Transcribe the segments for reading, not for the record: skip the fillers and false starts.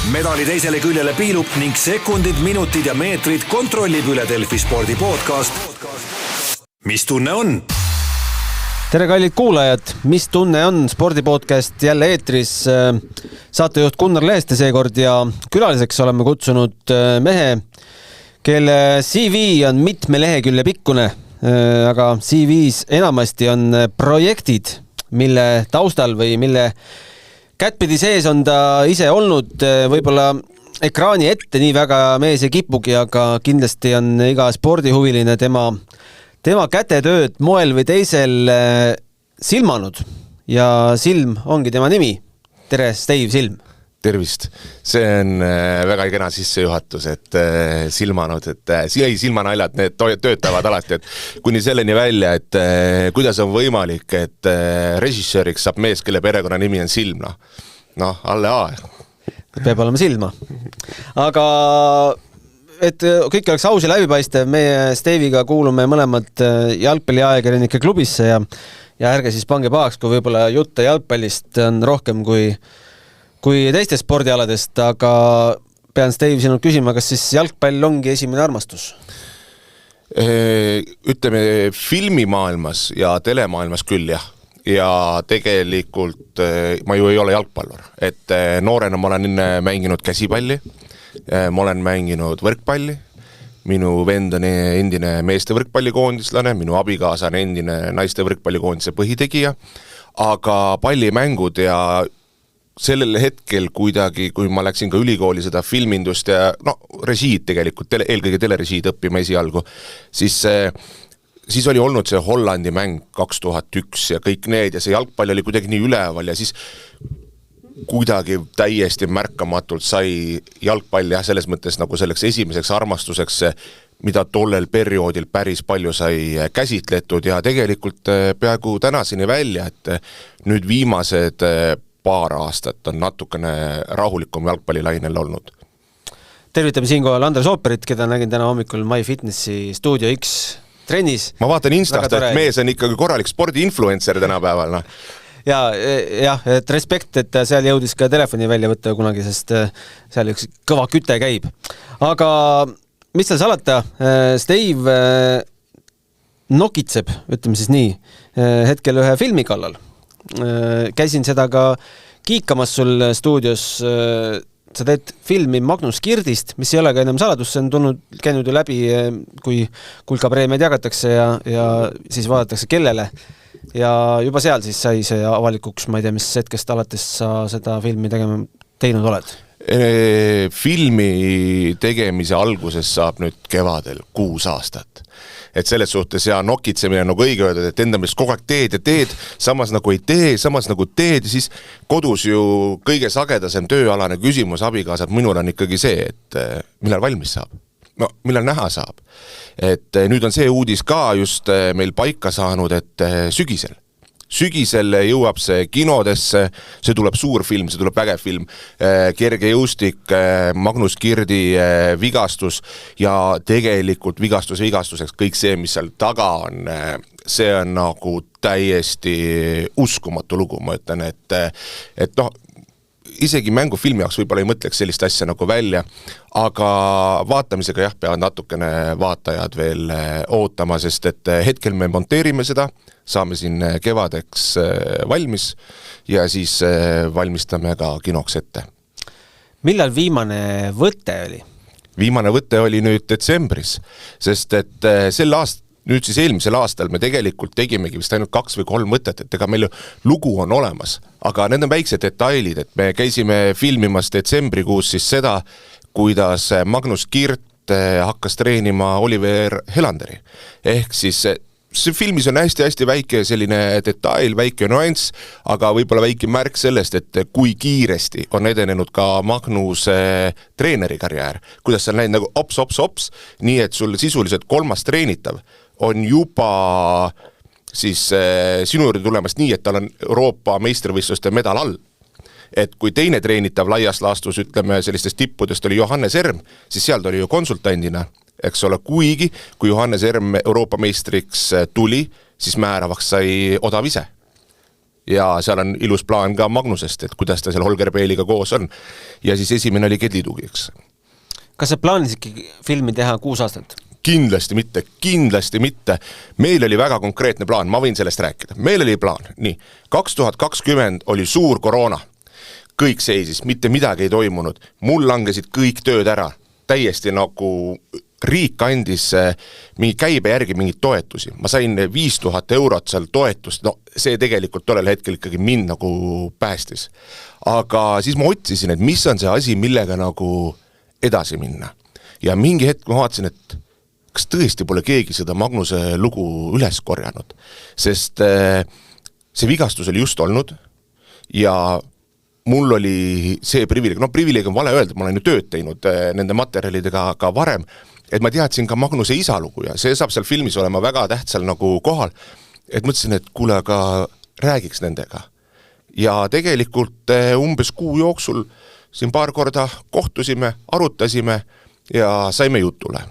Medali teisele küljele piilub ning sekundid, minutid ja meetrid kontrollib üle Delfi spordi podcast. Mis tunne on? Tere kallid kuulajad, mis tunne on? Spordipodcast jälle eetris. Saatejuht Gunnar Leheste seekord ja külaliseks oleme kutsunud mehe, kelle CV on mitme lehekülje pikkune, aga CV-s enamasti on projektid, mille taustal või mille kättpidi sees on ta ise olnud. Võib-olla ekraani ette nii väga mees ei kipugi, aga kindlasti on iga spordihuviline tema kätetööd moel või teisel silmanud ja silm ongi tema nimi. Tere, Steve Silm! Tervist! See on väga kena sissejuhatus, et silmanud, et silmanaljad, need töötavad alati, et kuni selleni välja, et kuidas on võimalik, et režissööriks saab mees, kelle perekonna nimi on Silm. Alle A. Peab olema silma. Aga et kõik oleks aus ja läbipaistev, meie Steviga kuulume mõlemad jalgpalliajakirjanike klubisse ja ärge siis pange pahaks, kui võib-olla jutte jalgpallist on rohkem kui teistest spordialadest, aga pean Steve sinult küsima, kas siis jalgpall ongi esimene armastus? Ütleme, filmimaailmas ja telemaailmas küll, jah. Ja tegelikult ma ju ei ole jalgpallur, et noorena ma olen mänginud käsipalli, ma olen mänginud võrkpalli, minu vend on endine meeste võrkpallikoondislane, minu abikaasa on endine naiste võrkpallikoondise põhitegija, aga pallimängud ja sellel hetkel kuidagi, kui ma läksin ka ülikooli seda filmindust ja režiid tegelikult, eelkõige telerežiid õppima esialgu, siis oli olnud see Hollandi mäng 2001 ja kõik need ja see jalgpall oli kuidagi nii üleval ja siis kuidagi täiesti märkamatult sai jalgpall selles mõttes nagu selleks esimeseks armastuseks, mida tollel perioodil päris palju sai käsitletud ja tegelikult peaaegu tänaseni välja, et nüüd viimased paar aastat on natukene rahulikum jalgpallilainel olnud. Tervitame siinkohal Andres Ooperit, keda nägin täna hommikul MyFitnessi Studio X trennis. Ma vaatan Instast, et mees on ikkagi korralik spordi-influencer tänapäeval. Jah, et respekt, et seal jõudis ka telefoni välja võtta kunagi, sest seal üks kõva küte käib. Aga mis seal salata, Steve nokitseb, ütleme siis nii, hetkel ühe filmi kallal. Käisin seda ka kiikamas sul stuudios. Sa teed filmi Magnus Kirdist, mis ei ole ka enam saladus, see on käinud ju läbi, kui kulkapreemiad jagatakse ja siis vaadatakse kellele. Ja juba seal siis sai see avalikuks, ma ei tea, mis hetkest alates sa seda filmi teinud oled? Filmi tegemise alguses saab nüüd kevadel 6 aastat. Et selles suhtes ja nokitsemine nagu õige öelda, et enda meelest kogu aeg teed ja teed, samas nagu ei tee, samas nagu teed ja siis kodus ju kõige sagedasem tööalane küsimus abikaasad minul on ikkagi see, et millal valmis saab? Millal näha saab? Et nüüd on see uudis ka just meil paika saanud, et sügisel jõuab see kinodesse, see tuleb suur film, see tuleb vägev film, kerge jõustik, Magnus Kirdi vigastus ja tegelikult vigastuseks kõik see, mis seal taga on, see on nagu täiesti uskumatu lugu, ma ütlen, et isegi mängufilmi jaoks võib-olla ei mõtleks sellist asja nagu välja, aga vaatamisega jah, peavad natukene vaatajad veel ootama, sest et hetkel me monteerime seda, saame siin kevadeks valmis ja siis valmistame ka kinoks ette. Millal viimane võte oli? Viimane võte oli nüüd detsembris, sest et nüüd siis eelmisel aastal me tegelikult tegimegi vist ainult 2 või 3 mõtet, et ega meil lugu on olemas, aga need on väiksed detailid, et me käisime filmimas detsembrikuus siis seda, kuidas Magnus Kirt hakkas treenima Oliver Helanderi. Ehk siis see filmis on hästi väike selline detail, väike nüanss, aga võib-olla väike märk sellest, et kui kiiresti on edenenud ka Magnuse treeneri karjäär, kuidas see on läinud nagu ops, nii et sul sisuliselt 3. treenitav on juba siis sinu juurde tulemas nii, et tal on Euroopa meistrivõistluste medal all. Et kui teine treenitav laias laastus, ütleme sellistest tippudest oli Johannes Erm, siis seal oli ju konsultandina, eks ole, kuigi kui Johannes Erm Euroopa meistriks tuli, siis määravaks sai odav ise. ja seal on ilus plaan ka Magnusest, et kuidas ta seal Holger Peeliga koos on. Ja siis esimene oli Kedlitugi, eks. Kas sa plaanis ikkagi filmi teha 6 aastat? Kindlasti mitte. Meil oli väga konkreetne plaan, ma võin sellest rääkida. Meil oli plaan, nii, 2020 oli suur koroona. Kõik seisis, mitte midagi ei toimunud. Mul langesid kõik tööd ära. Täiesti nagu riik andis mingi käibe järgi mingid toetusi. Ma sain 5000 eurot seal toetust. No see tegelikult tollel hetkel ikkagi mind nagu päästis. Aga siis ma otsisin, et mis on see asi, millega nagu edasi minna. Ja mingi hetk ma vaatasin, et kas tõesti pole keegi seda Magnuse lugu üles korjanud, sest see vigastus oli just olnud ja mul oli see privileeg, privileeg on vale öelda, ma olen ju tööd teinud nende materjalidega ka varem, et ma teadsin ka Magnuse isa lugu ja see saab seal filmis olema väga tähtsal nagu kohal, et mõtlesin, et kuule, aga räägiks nendega. Ja tegelikult umbes kuu jooksul siin paar korda kohtusime, arutasime ja saime jutule.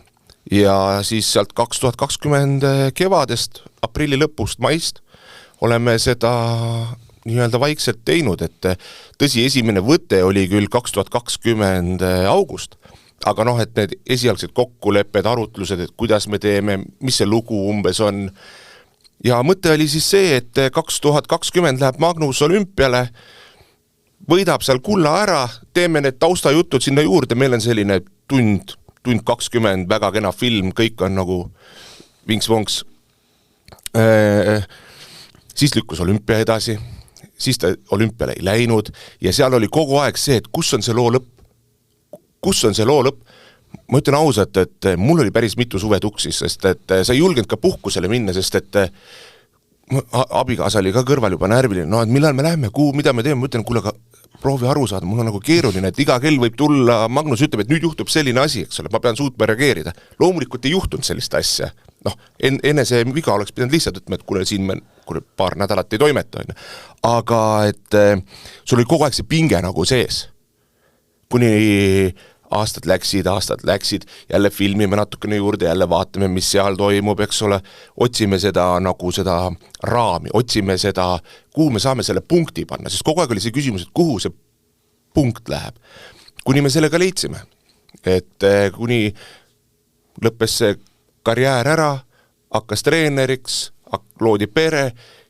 Ja siis sealt 2020 kevadest, aprilli lõpust, maist oleme seda nii-öelda vaikselt teinud, et tõsi, esimene võte oli küll 2020 august, aga et need esialgsed kokkulepped, arutlused, et kuidas me teeme, mis see lugu umbes on. Ja mõte oli siis see, et 2020 läheb Magnus olümpiale, võidab seal kulla ära, teeme need taustajutud sinna juurde, meil on selline tund 20, väga kena film, kõik on nagu vinks-vonks. Siis lükkus olümpia edasi, siis ta olümpiale ei läinud ja seal oli kogu aeg see, et kus on see loo lõpp. Ma ütlen ausalt, et mul oli päris mitu suve tuksis, sest et sa ei julgenud ka puhkusele minna, sest et abikaasa oli ka kõrval juba närviline, et millal me läheme, mida me teeme, ma ütlen, kuule, aga proovi aru saada, mul on nagu keeruline, et iga kell võib tulla, Magnus ütleb, et nüüd juhtub selline asi, eks ole, ma pean suutma reageerida. Loomulikult ei juhtunud sellist asja. Enne see viga oleks pidanud lihtsalt ütlema, et kuule, siin me paar nädalat ei toimeta. Aga et sul oli kogu aeg see pinge nagu sees. Kuni aastad läksid, jälle filmime natukene juurde, jälle vaatame, mis seal toimub, eks ole, otsime seda raami, otsime seda, kuhu me saame selle punkti panna, sest kogu aeg oli see küsimus, et kuhu see punkt läheb. Kuni me sellega leidsime, et kuni lõppes see karjäär ära, hakkas treeneriks, loodi pere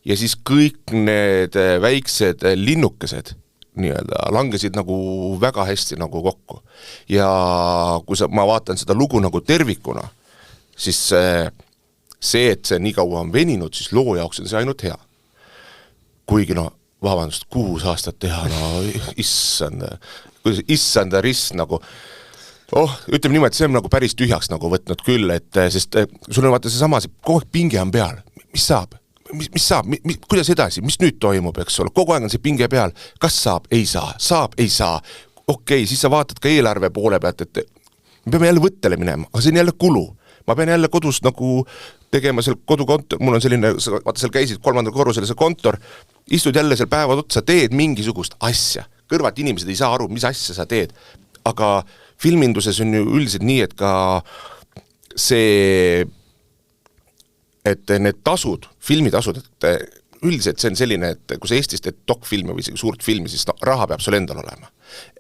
ja siis kõik need väiksed linnukesed nii-öelda langesid nagu väga hästi nagu kokku. Ja kui ma vaatan seda lugu nagu tervikuna, siis see, et see nii kaua on veninud, siis loo jaoks on see ainult hea. Kuigi 6 aastat teha, issanda rist nagu, ütleme niimoodi, et see on nagu päris tühjaks nagu võtnud küll, et sest sul on vaata see sama, kogu aeg pinge on peal, mis saab? Mis saab, kuidas edasi, mis nüüd toimub, eks ole, kogu aeg on see pinge peal, kas saab, ei saa, okei, siis sa vaatad ka eelarve poole pealt, et me peame jälle võttele minema, aga see on jälle kulu, ma pean jälle kodus nagu tegema seal kodukontor, mul on selline, vaata seal käisid 3. korrusel see kontor, istud jälle seal päevad otsa, teed mingisugust asja, kõrvalt inimesed ei saa aru, mis asja sa teed, aga filminduses on ju üldiselt nii, et ka see et need tasud, filmitasud, et üldiselt see on selline, et kui sa Eestis teed dokfilmi või suurt filmi, siis raha peab sul endal olema.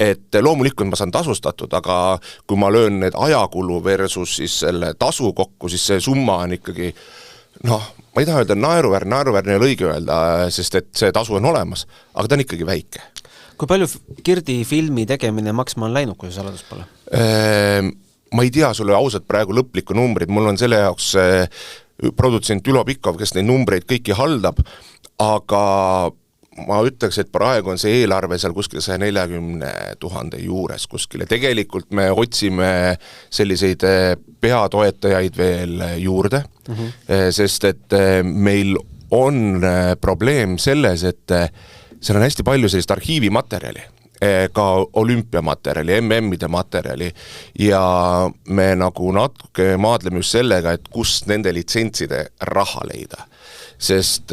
Et loomulikult ma saan tasustatud, aga kui ma löön need ajakulu versus siis selle tasu kokku, siis see summa on ikkagi, ma ei taha öelda naeruväärne ei ole õige öelda, sest et see tasu on olemas, aga ta on ikkagi väike. Kui palju Kirdi filmi tegemine maksma on läinud, kui see saladus pole? Ma ei tea sulle ausalt praegu lõplikku numbrid, mul on selle jaoks produtsent Ülo Pikov, kes neid numbreid kõiki haldab, aga ma ütleks, et praegu on see eelarve seal kuskil 140,000 juures kuskil. Tegelikult me otsime selliseid peatoetajaid veel juurde, sest et meil on probleem selles, et seal on hästi palju sellist arhiivimaterjali, ka olümpiamaterjali, MM-ide materjali ja me nagu natuke maadleme just sellega, et kust nende litsentside raha leida. Sest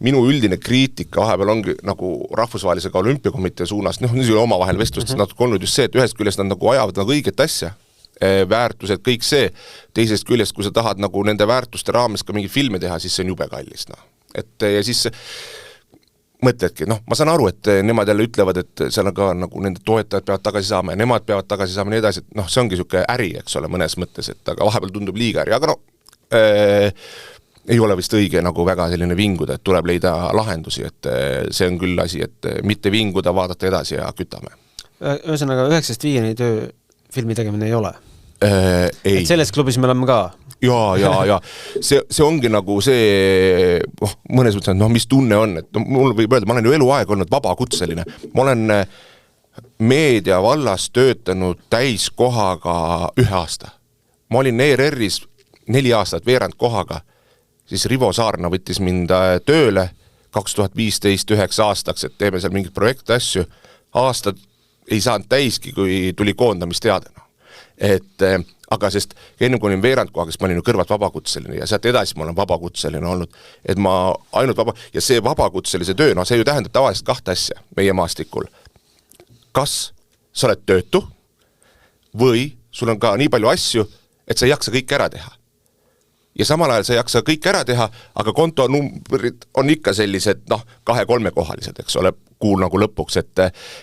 minu üldine kriitika vahepeal ongi nagu rahvusvahelise ka olümpiakomitee suunas, niisugune omavahel vestlustes natuke olnud just see, et ühest küljest nad nagu ajavad nagu õiget asja, väärtused, kõik see, teisest küljest, kui sa tahad nagu nende väärtuste raames ka mingi filmi teha, siis see on jube kallis. Et ja siis mõtledki, ma saan aru, et nemad jälle ütlevad, et seal on ka nagu nende toetajad peavad tagasi saama ja nemad peavad tagasi saama nii edasi, et see ongi niisugune äri, eks ole, mõnes mõttes, et aga vahepeal tundub liiga äri, aga ei ole vist õige nagu väga selline vinguda, et tuleb leida lahendusi, et see on küll asi, et mitte vinguda, vaadata edasi ja kütame. Ühesõnaga 9-5 töö filmi tegemine ei ole? Ei. Et selles klubis me oleme ka? Ja. See ongi nagu see, mõnes mõttes, mis tunne on, et mul võib öelda, ma olen ju eluaeg olnud vabakutseline. Ma olen meedia vallas töötanud täiskohaga 1 aasta. Ma olin ERR-is 4 aastat veerand kohaga, siis Rivo Saarna võttis mind tööle 2015 9 aastaks, et teeme seal mingit projekti asju. Aastad ei saanud täiski, kui tuli koondamisteadena. Et aga sest enne kui olin veerand kohaga, siis ma olin ju kõrvalt vabakutseline ja sealt edasi ma olen vabakutseline olnud, et ma ainult ja see vabakutselise töö, see ju tähendab tavaliselt 2 asja meie maastikul. Kas sa oled töötu või sul on ka nii palju asju, et sa ei jaksa kõik ära teha. Ja samal ajal sa ei jaksa kõik ära teha, aga kontonumbrid on ikka sellised 2-3 kohalised, eks ole, kuul nagu lõpuks, et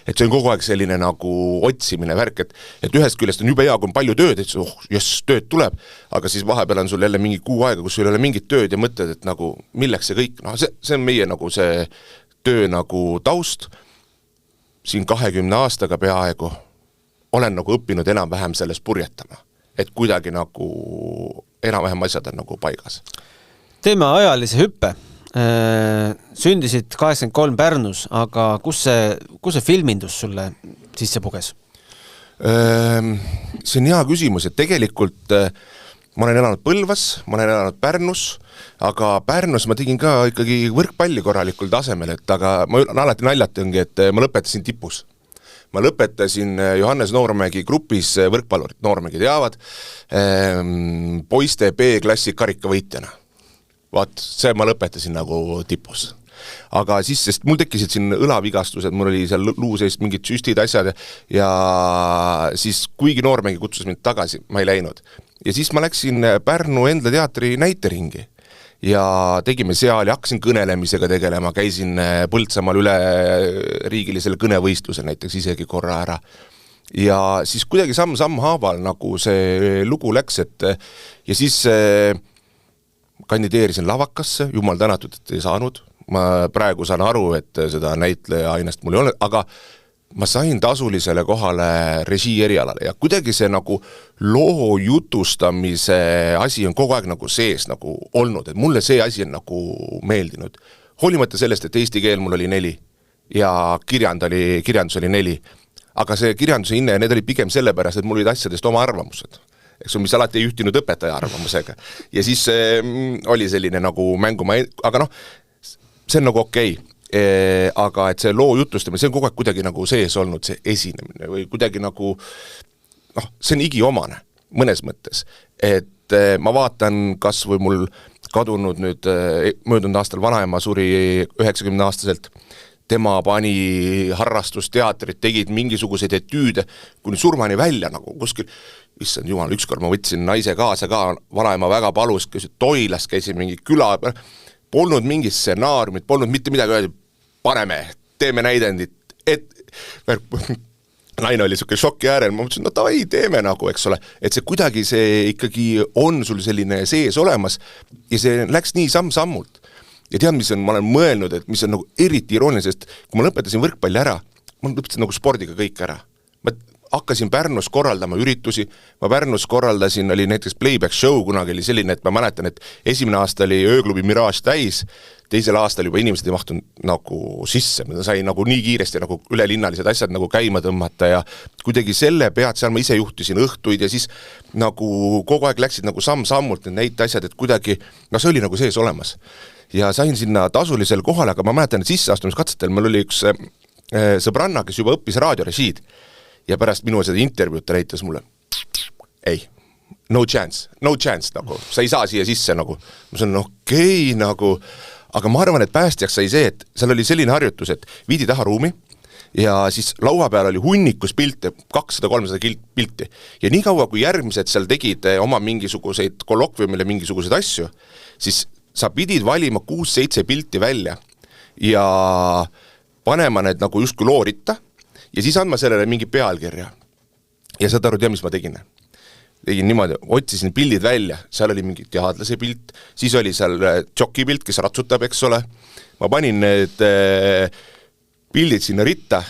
see on kogu aeg selline nagu otsimine värk, et ühest küljest on jube hea, kui on palju tööd, et jess, tööd tuleb, aga siis vahepeal on sul jälle mingi kuu aega, kus sul ei ole mingit tööd ja mõtled, et nagu milleks see kõik, see on meie nagu see töö nagu taust, siin 20 aastaga peaaegu olen nagu õppinud enam-vähem selles purjetama, et kuidagi nagu enam-vähem asjad on nagu paigas. Teeme ajalise hüppe. Sündisid 83 Pärnus, aga kus see filmindus sulle sisse puges? See on hea küsimus, et tegelikult ma olen elanud Põlvas, ma olen elanud Pärnus, aga Pärnus ma tegin ka ikkagi võrkpalli korralikul tasemel, et aga ma alati naljatangi, et ma lõpetasin tipus. Ma lõpetasin Johannes Noormägi grupis võrkpallurid, Noormägi teavad, poiste B-klassi karikavõitjana. Vaat, see ma lõpetasin nagu tipus. Aga siis, sest mul tekkisid siin õlavigastused, mul oli seal luuseist mingid süstid asjad ja siis kuigi Noormägi kutsus mind tagasi, ma ei läinud. Ja siis ma läksin Pärnu enda teatri näiteringi ja tegime seal ja hakkasin kõnelemisega tegelema, käisin Põltsamaal üle riigilisel kõnevõistlusel näiteks isegi korra ära. Ja siis kuidagi samm haaval nagu see lugu läks, et ja siis kandideerisin lavakasse, jumal tänatud, et ei saanud. Ma praegu saan aru, et seda näitleja ainest mul ei ole, aga ma sain tasulisele kohale režii erialale ja kuidagi see nagu loo jutustamise asi on kogu aeg nagu sees nagu olnud, et mulle see asi on nagu meeldinud. Hoolimata sellest, et eesti keel mul oli 4 ja kirjandus oli 4, aga see kirjanduse hinne, need oli pigem sellepärast, et mul olid asjadest oma arvamused. Eks on, mis alati ei ühtinud õpetaja arvamusega. Ja siis oli selline nagu mängu, aga see on nagu okei. Aga et see loo jutustamine, see on kogu aeg kuidagi nagu sees olnud, see esinemine või kuidagi nagu, see on igiomane mõnes mõttes. Et ma vaatan, kas või mul kadunud nüüd möödunud aastal vanaema suri 90-aastaselt, tema pani harrastusteatrit, tegid mingisuguseid etüüde, kuni surmani välja nagu kuskil, issand jumal, ükskord ma võtsin naise kaasa ka, vanaema väga palus, Toilas käisin mingi küla, polnud mingi stsenaariumit, polnud mitte midagi öelda, paneme, teeme näidendit, et naine oli siuke šoki äärel, ma mõtlesin, davai, teeme nagu, eks ole, et see kuidagi see ikkagi on sul selline sees olemas ja see läks nii samm-sammult. Ja tead, mis on, ma olen mõelnud, et mis on nagu eriti irooniline, sest kui ma lõpetasin võrkpalli ära, ma lõpetasin nagu spordiga kõik ära. Ma hakkasin Pärnus korraldama üritusi, ma Pärnus korraldasin, oli näiteks playback show, kunagi oli selline, et ma mäletan, et esimene aasta oli ööklubi Mirage täis, teisel aastal juba inimesed ei mahtunud nagu sisse, ma sain nagu nii kiiresti nagu ülelinnalised asjad nagu käima tõmmata ja kuidagi selle pead, seal ma ise juhtisin õhtuid ja siis nagu kogu aeg läksid nagu samm-sammult need asjad, et kuidagi, see oli nagu sees olemas. Ja sain sinna tasulisel kohale, aga ma mäletan, et sisseastumiskatsetel meil oli üks sõbranna, kes juba õppis raadiorežiid ja pärast minu seda intervjuud ta näitas mulle, ei, no chance nagu, sa ei saa siia sisse nagu, ma sain okei, nagu, aga ma arvan, et päästjaks sai see, et seal oli selline harjutus, et viidi taha ruumi ja siis laua peal oli hunnikus pilte, 200-300 pilti ja nii kaua, kui järgmised seal tegid oma mingisuguseid kolokviumile mingisuguseid asju, siis sa pidid valima 6-7 pilti välja ja panema need nagu justkui looritta ja siis andma sellele mingi pealkirja. Ja saad aru, mis ma tegin? Tegin niimoodi, otsisin pildid välja, seal oli mingi teadlase pilt, siis oli seal joki pilt, kes ratsutab, eks ole. Ma panin need pildid sinna ritta,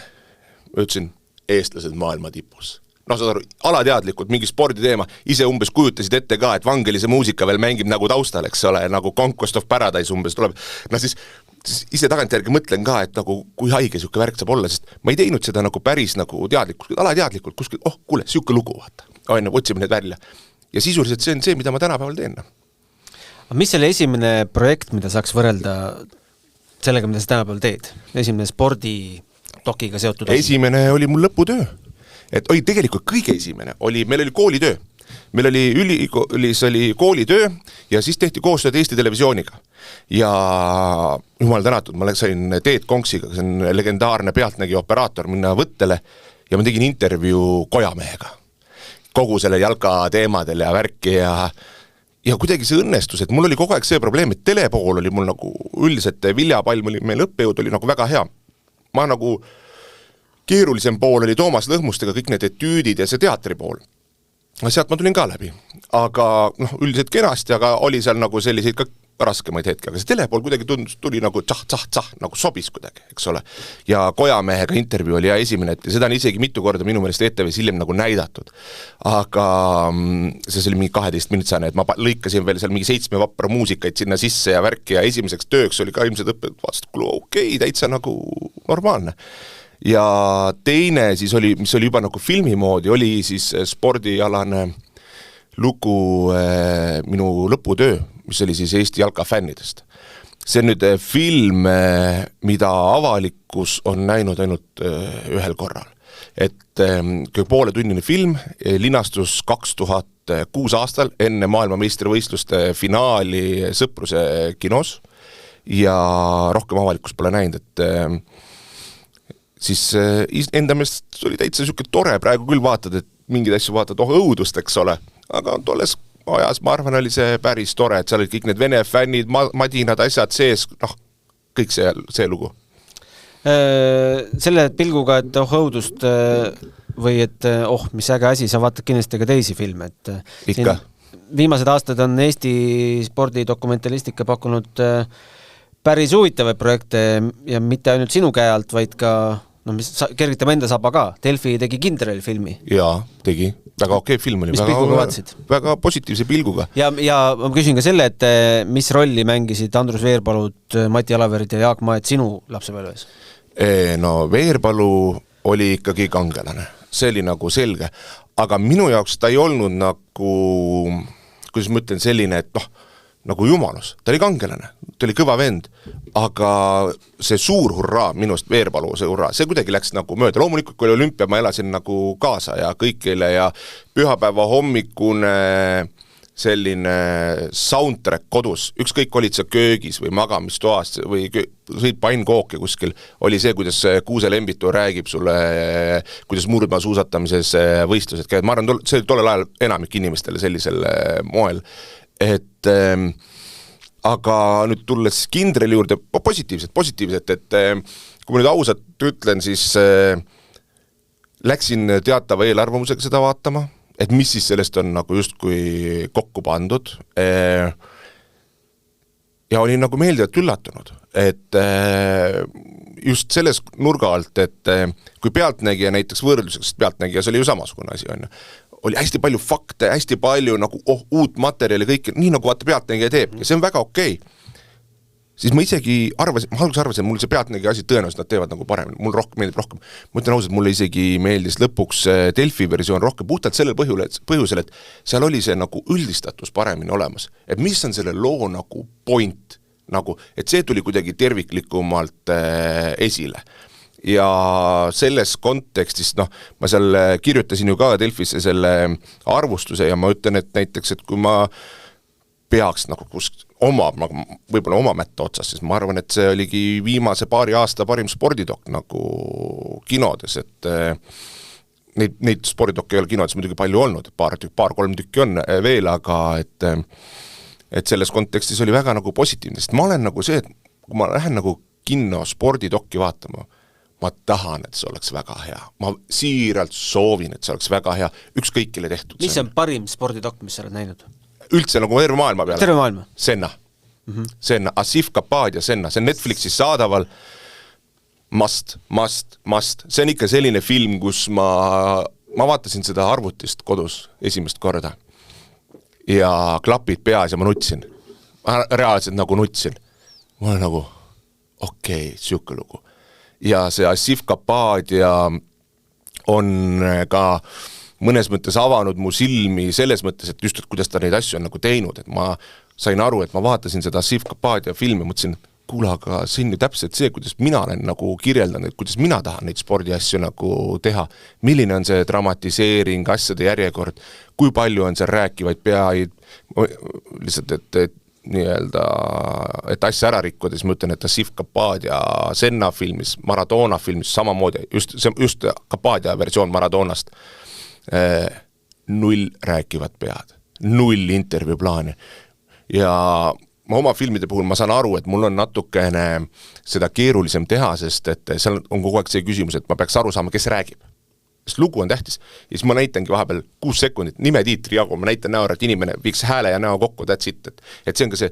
ütlesin, eestlased maailma tipus. No saad aru, alateadlikult mingi sporditeema, ise umbes kujutasid ette ka, et vangelise muusika veel mängib nagu taustal, eks ole, nagu Conquest of Paradise umbes tuleb. No siis ise tagantjärgi mõtlen ka, et nagu kui haige siuke värk saab olla, sest ma ei teinud seda nagu päris nagu teadlikult, alateadlikult kuskil, kuule, siuke lugu vaata. Otsime need välja. Ja sisuliselt see on see, mida ma tänapäeval teen. Mis selle esimene projekt, mida saaks võrrelda sellega, mida sa tänapäeval teed? Esimene spordidokiga seotud asi? Esimene oli mul lõputöö. Et tegelikult kõige esimene oli, meil oli koolitöö. Meil oli ülikoolis oli koolitöö ja siis tehti koostööd Eesti Televisiooniga. Ja jumal tänatud, ma sain Teet Konksiga, see on legendaarne pealtnägi operaator minna võttele ja ma tegin intervjuu Kojamehega. Kogu selle jalka teemadel ja värki ja kuidagi see õnnestus, et mul oli kogu aeg see probleem, et telepool oli mul nagu üldiselt Viljapalm oli meil õppejõud oli nagu väga hea. Ma nagu keerulisem pool oli Toomas Lõhmustega kõik need etüüdid ja see teatri pool. Sealt ma tulin ka läbi, aga üldiselt kenasti, aga oli seal nagu selliseid ka raskemaid hetki, aga see telepool kuidagi tuli nagu tsah, nagu sobis kuidagi, eks ole. Ja Kojamehega intervjuu oli esimene, et seda on isegi mitu korda minu meelest ETV-s hiljem nagu näidatud. Aga see oli mingi 12 minutsane, et ma lõikasin veel seal mingi 7 vapra muusikaid sinna sisse ja värki ja esimeseks tööks oli ka ilmselt õpped, vaatsid, okei, täitsa nagu normaalne. Ja teine siis oli, mis oli juba nagu filmi moodi, oli siis spordialane lugu minu lõputöö, mis oli siis Eesti jalkafännidest. See on nüüd film, mida avalikkus on näinud ainult ühel korral. Et kui pooletunnine film linastus 2006 aastal enne maailmameistrivõistluste finaali Sõpruse kinos ja rohkem avalikkus pole näinud, et siis enda meelest oli täitsa siuke tore praegu küll vaatad, et mingid asju vaatad, õudust, eks ole, aga tolles ajas, ma arvan, oli see päris tore, et seal olid kõik need Vene fännid, madinad asjad sees, kõik see lugu. Selle pilguga, et õudust või et mis äge asi, sa vaatad kindlasti ka teisi filme, et ikka. Viimased aastad on Eesti spordidokumentalistika pakkunud päris huvitavaid projekte ja mitte ainult sinu käe alt, vaid ka mis kergitame enda saba ka. Delfi tegi Kindrali filmi. Jaa, tegi. Väga okei film oli. Mis pilguga vaatasid? Väga positiivse pilguga. Ja ma küsin ka selle, et mis rolli mängisid Andrus Veerpalud, Mati Alaverid ja Jaak Maet sinu lapsepõlves? No Veerpalu oli ikkagi kangelane. See oli nagu selge. Aga minu jaoks ta ei olnud nagu, kuidas ma ütlen, selline, et nagu jumalus. Ta oli kangelane, ta oli kõva vend, aga see suur hurraa, minust Veerpalu see hurraa, see kuidagi läks nagu mööda. Loomulikult, kui oli olümpia, ma elasin nagu kaasa ja kõikile ja pühapäeva hommikune selline soundtrack kodus, ükskõik olid sa köögis või magamistoas või sõid pannkooke kuskil, oli see, kuidas Kuuse Lembitu räägib sulle, kuidas murdmaa suusatamises võistlused käivad. Ma arvan, see oli tollel ajal enamik inimestele sellisel moel. Et aga nüüd tulles Kindrali juurde positiivselt, et kui ma nüüd ausalt ütlen, siis läksin teatava eelarvamusega seda vaatama, et mis siis sellest on nagu justkui kokku pandud ja olin nagu meeldivalt üllatunud, et just selles nurga alt, et kui pealtnägija näiteks võrdluseks, pealtnägija, see oli ju samasugune asi, oli hästi palju fakte, hästi palju nagu uut materjali, kõik, nii nagu vaata pealtnägija teeb ja see on väga okei. Siis ma isegi arvasin, ma alguses arvasin, mul see pealtnägija asi tõenäoliselt nad teevad nagu parem, mul meeldib rohkem. Ma ütlen ausalt, mulle isegi meeldis lõpuks Delfi versioon rohkem puhtalt sellel põhjusel, et seal oli see nagu üldistatus paremini olemas. Et mis on selle loo nagu point, nagu, et see tuli kuidagi terviklikumalt esile. Ja selles kontekstis, ma seal kirjutasin ju ka Delfisse selle arvustuse ja ma ütlen, et näiteks, et kui ma peaks nagu võib-olla oma mätta otsas, siis ma arvan, et see oligi viimase paari aasta parim spordidok nagu kinodes, et neid spordidokke ei ole kinodes muidugi palju olnud, paar-kolm tükki on veel, aga et selles kontekstis oli väga nagu positiivne, sest ma olen nagu see, et kui ma lähen nagu kinno spordidokki vaatama, ma tahan, et see oleks väga hea. Ma siiralt soovin, et see oleks väga hea. Ükskõik kelle tehtud. Mis on parim spordidokk, mis sa oled näinud? Üldse nagu terve maailma peale. Terve maailma? Senna. Senna. Asif Kapadia Senna. See on Netflixis saadaval. Must. See on ikka selline film, kus ma vaatasin seda arvutist kodus esimest korda. Ja klapid peas ja ma nutsin. Ma reaalselt nagu nutsin. Ma olen nagu, okei, siuke lugu. Ja see Asif Kapadia on ka mõnes mõttes avanud mu silmi selles mõttes, et just, et kuidas ta neid asju on nagu teinud, et ma sain aru, et ma vaatasin seda Asif Kapadia filmi, mõtlesin, kuule, aga see on ju täpselt see, kuidas mina olen nagu kirjeldanud, kuidas mina tahan neid spordiasju nagu teha, milline on see dramatiseering, asjade järjekord, kui palju on seal rääkivaid peaid, lihtsalt, et nii-öelda, et asja ära rikkudes, ma ütlen, et Asif Kapadia Senna filmis, Maradona filmis samamoodi, just Kapadia versioon Maradonast, 0 rääkivad pead, 0 intervjuuplaani ja ma oma filmide puhul ma saan aru, et mul on natukene seda keerulisem teha, sest et seal on kogu aeg see küsimus, et ma peaks aru saama, kes räägib. Sest lugu on tähtis. Ja siis ma näitangi vahepeal 6 sekundit nimetiitri jagu, ma näitan näo, et inimene viiks hääle ja näo kokku, that's it. Et see on ka see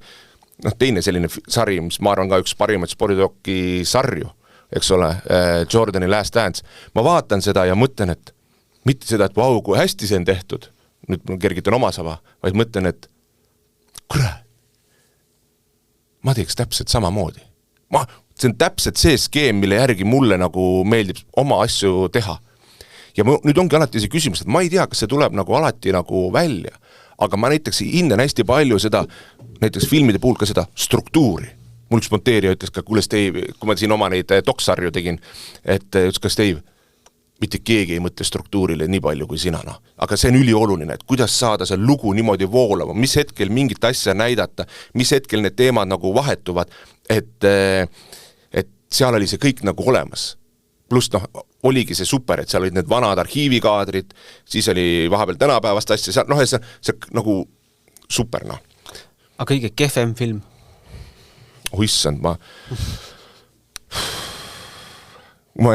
teine selline sari, mis ma arvan ka üks parimaid spordidokki sarju, eks ole, Jordani Last Dance. Ma vaatan seda ja mõtlen, et mitte seda, et vau, kui hästi see on tehtud, nüüd ma kergitan oma sava, vaid mõtlen, et kurat, ma teeks täpselt samamoodi. See on täpselt see skeem, mille järgi mulle nagu meeldib oma asju teha. Ja nüüd ongi alati see küsimus, et ma ei tea, kas see tuleb nagu alati nagu välja, aga ma näiteks hindan hästi palju seda, näiteks filmide puhul ka seda struktuuri. Mul üks monteerija ütles ka, kuule Steve, kui ma siin oma neid doksarju tegin, et ütles ka Steve, mitte keegi ei mõtle struktuurile nii palju kui sina, aga see on ülioluline, et kuidas saada see lugu niimoodi voolama, mis hetkel mingit asja näidata, mis hetkel need teemad nagu vahetuvad, et seal oli see kõik nagu olemas. Plus oligi see super, et seal olid need vanad arhiivikaadrid, siis oli vahepeal tänapäevast asja, see nagu super, Aga kõige kehvem film? Issand, ma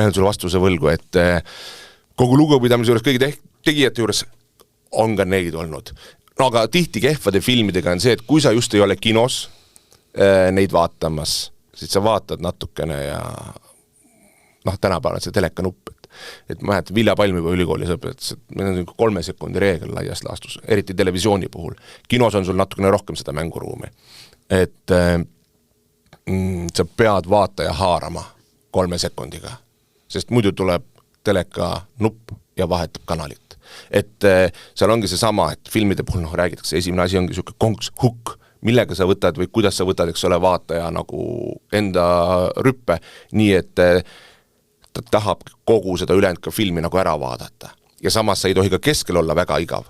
jään sulle vastuse võlgu, et kogu lugupidamise juures, kõigi tegijate juures on ka neid olnud. No aga tihti kehvade filmidega on see, et kui sa just ei ole kinos neid vaatamas, siis sa vaatad natukene ja tänapäeval on see telekanupp, et ma mäletan, Vilja Palm juba ülikoolis õpetas, et meil on 3 sekundi reegel laias laastus, eriti televisiooni puhul. Kinos on sul natukene rohkem seda mänguruumi. Et sa pead vaataja haarama 3 sekundiga, sest muidu tuleb teleka nupp ja vahetab kanalit. Et seal ongi see sama, et filmide puhul räägitakse, esimene asi ongi siuke konks, hukk, millega sa võtad või kuidas sa võtad, eks ole, vaataja nagu enda rüppe, nii et ta tahab kogu seda ülejäänud ka filmi nagu ära vaadata. Ja samas sa ei tohi ka keskel olla väga igav.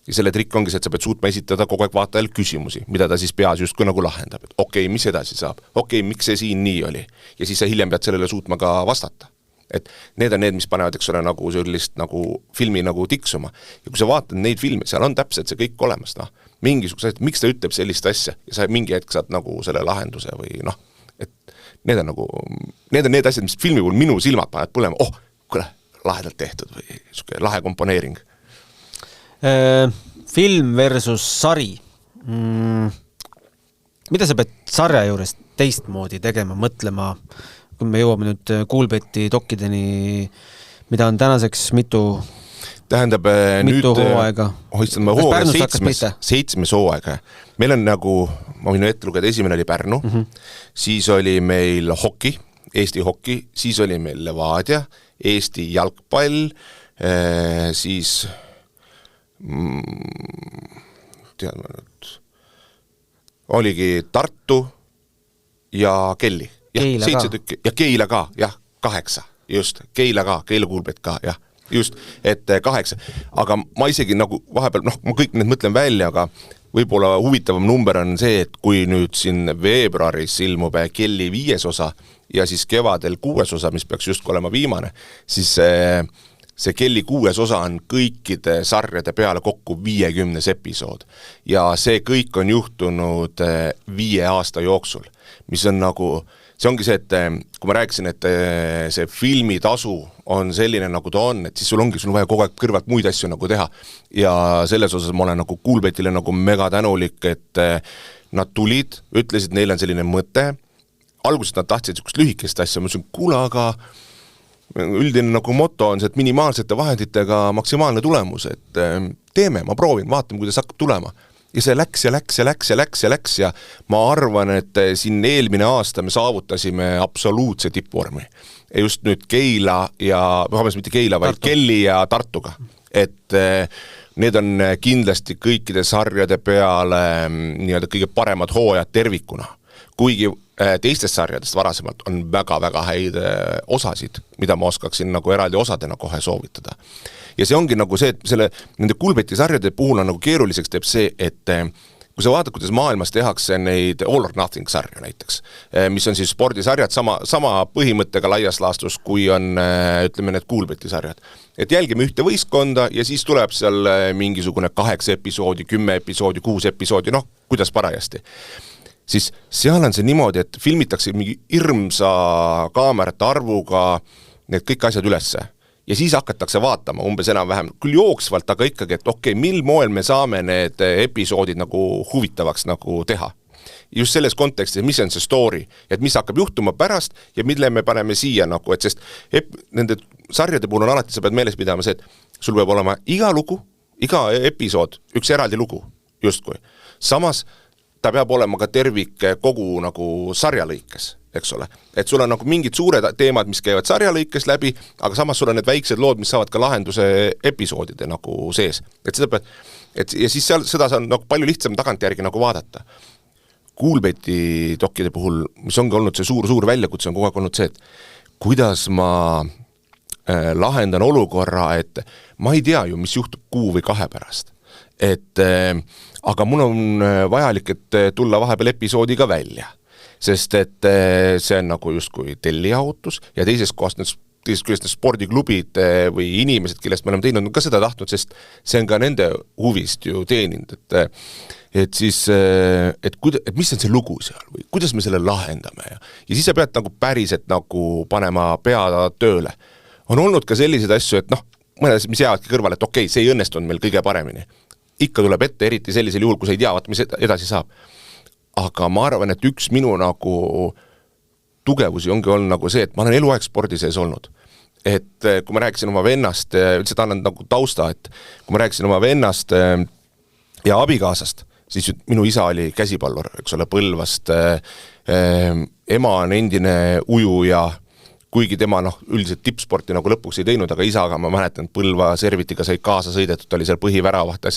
Ja selle trikk ongi see, et sa pead suutma esitada kogu aeg vaatajal küsimusi, mida ta siis peas justkui nagu lahendab. Et okei, mis edasi saab? Okei, miks see siin nii oli? Ja siis sa hiljem pead sellele suutma ka vastata. Et need on need, mis panevad, eks ole, nagu sellist nagu filmi nagu tiksuma. Ja kui sa vaatad neid filme, seal on täpselt see kõik olemas. Mingisugused, et miks ta ütleb sellist asja ja sa mingi hetk saad nagu selle lahenduse või et need on nagu, need on need asjad, mis filmi puhul minu silmad panevad põlema, kuule, lahedalt tehtud või lahe komponeering. Film versus sari. Mida sa pead sarja juures teistmoodi tegema, mõtlema, kui me jõuame nüüd Kuulbeti dokkideni, mida on tänaseks mitu hooaega? Hooaega 7 hooaega. Meil on nagu, ma võin ette lugeda, esimene oli Pärnu, siis oli meil hoki, Eesti hoki, siis oli meil Levadia, Eesti jalgpall, siis teadma nüüd, oligi Tartu ja Kelli. Keila ka. Ja Keila ka, jah, 8, just, Keila ka, Keila Kuulbet ka, jah, just, et 8, aga ma isegi nagu vahepeal, ma kõik need mõtlen välja, aga võib-olla huvitavam number on see, et kui nüüd siin veebruaris ilmub Kelli 5. osa ja siis kevadel 6. osa, mis peaks just olema viimane, siis see Kelli 6. osa on kõikide sarjade peale kokku 50 episood ja see kõik on juhtunud 5 aasta jooksul, mis on nagu see ongi see, et kui ma rääkisin, et see filmitasu on selline, nagu ta on, et siis sul vaja kogu aeg kõrvalt muid asju nagu teha. Ja selles osas ma olen nagu Kuulbetile nagu mega tänulik, et nad tulid, ütlesid, neil on selline mõte. Alguses nad tahtsid sükust lühikest asja, ma ütlesin, kuule, aga üldine nagu moto on see, et minimaalsete vahenditega maksimaalne tulemus, et teeme, ma proovin, vaatame, kuidas hakkab tulema. Ja see läks ja ma arvan, et siin eelmine aasta me saavutasime absoluutse tippvormi. Ja just nüüd Keila ja, mitte Keila, vaid Kelly ja Tartuga. Et need on kindlasti kõikide sarjade peale nii-öelda kõige paremad hooajad tervikuna. Kuigi teistest sarjadest varasemalt on väga-väga häid osasid, mida ma oskaksin nagu eraldi osadena kohe soovitada. Ja see ongi nagu see, et nende Kuulbeti sarjade puhul on nagu keeruliseks teeb see, et kui sa vaatad, kuidas maailmas tehakse neid All or Nothing sarja näiteks, mis on siis spordisarjad sama põhimõttega laias laastus, kui on, ütleme, need Kuulbeti sarjad. Et jälgime ühte võistkonda ja siis tuleb seal mingisugune 8 episoodi, 10 episoodi, 6 episoodi, kuidas parajasti. Siis seal on see niimoodi, et filmitakse mingi hirmsa kaamerate arvuga need kõik asjad ülesse. Ja siis hakatakse vaatama umbes enam-vähem, küll jooksvalt, aga ikkagi, et okei, mil moel me saame need episoodid nagu huvitavaks nagu teha. Just selles kontekstis, mis on see story, et mis hakkab juhtuma pärast ja mille me paneme siia nagu, et sest nende sarjade puhul on alati, sa pead meeles pidama see, et sul peab olema iga lugu, iga episood, üks eraldi lugu, justkui. Samas ta peab olema ka tervik kogu nagu sarjalõikes, eks ole. Et sul on nagu mingid suured teemad, mis käivad sarjalõikes läbi, aga samas sul on need väiksed lood, mis saavad ka lahenduse episoodide nagu sees. Et seda pead, ja siis seda on nagu palju lihtsam tagantjärgi nagu vaadata. Kuulbeti dokkide puhul, mis ongi olnud see suur väljakutse, on kogu aeg olnud see, et kuidas ma lahendan olukorra, et ma ei tea ju, mis juhtub 2 või 2 pärast. Et aga mul on vajalik, et tulla vahepeal episoodiga välja, sest et see on nagu justkui tellijaotus ja teisest küljest need spordiklubid või inimesed, kellest me oleme teinud, on ka seda tahtnud, sest see on ka nende huvist ju teeninud, et siis, et mis on see lugu seal või kuidas me selle lahendame ja siis sa pead nagu päriselt nagu panema pea tööle. On olnud ka selliseid asju, et mõned, mis jäävadki kõrvale, et okei, see ei õnnestunud meil kõige paremini. Ikka tuleb ette, eriti sellisel juhul, kui sa ei tea, mis edasi saab. Aga ma arvan, et üks minu nagu tugevusi ongi olnud nagu see, et ma olen eluaeg spordi sees olnud. Et kui ma rääkisin oma vennast, üldiselt annan nagu tausta, et kui ma rääkisin oma vennast ja abikaasast, siis minu isa oli käsipallur, eks ole, Põlvast. Ema on endine ujuja, kuigi tema üldiselt tippsporti nagu lõpuks ei teinud, aga isaga ma mäletan, et Põlva servitiga sai kaasa sõidetud, oli seal põhiväravaht.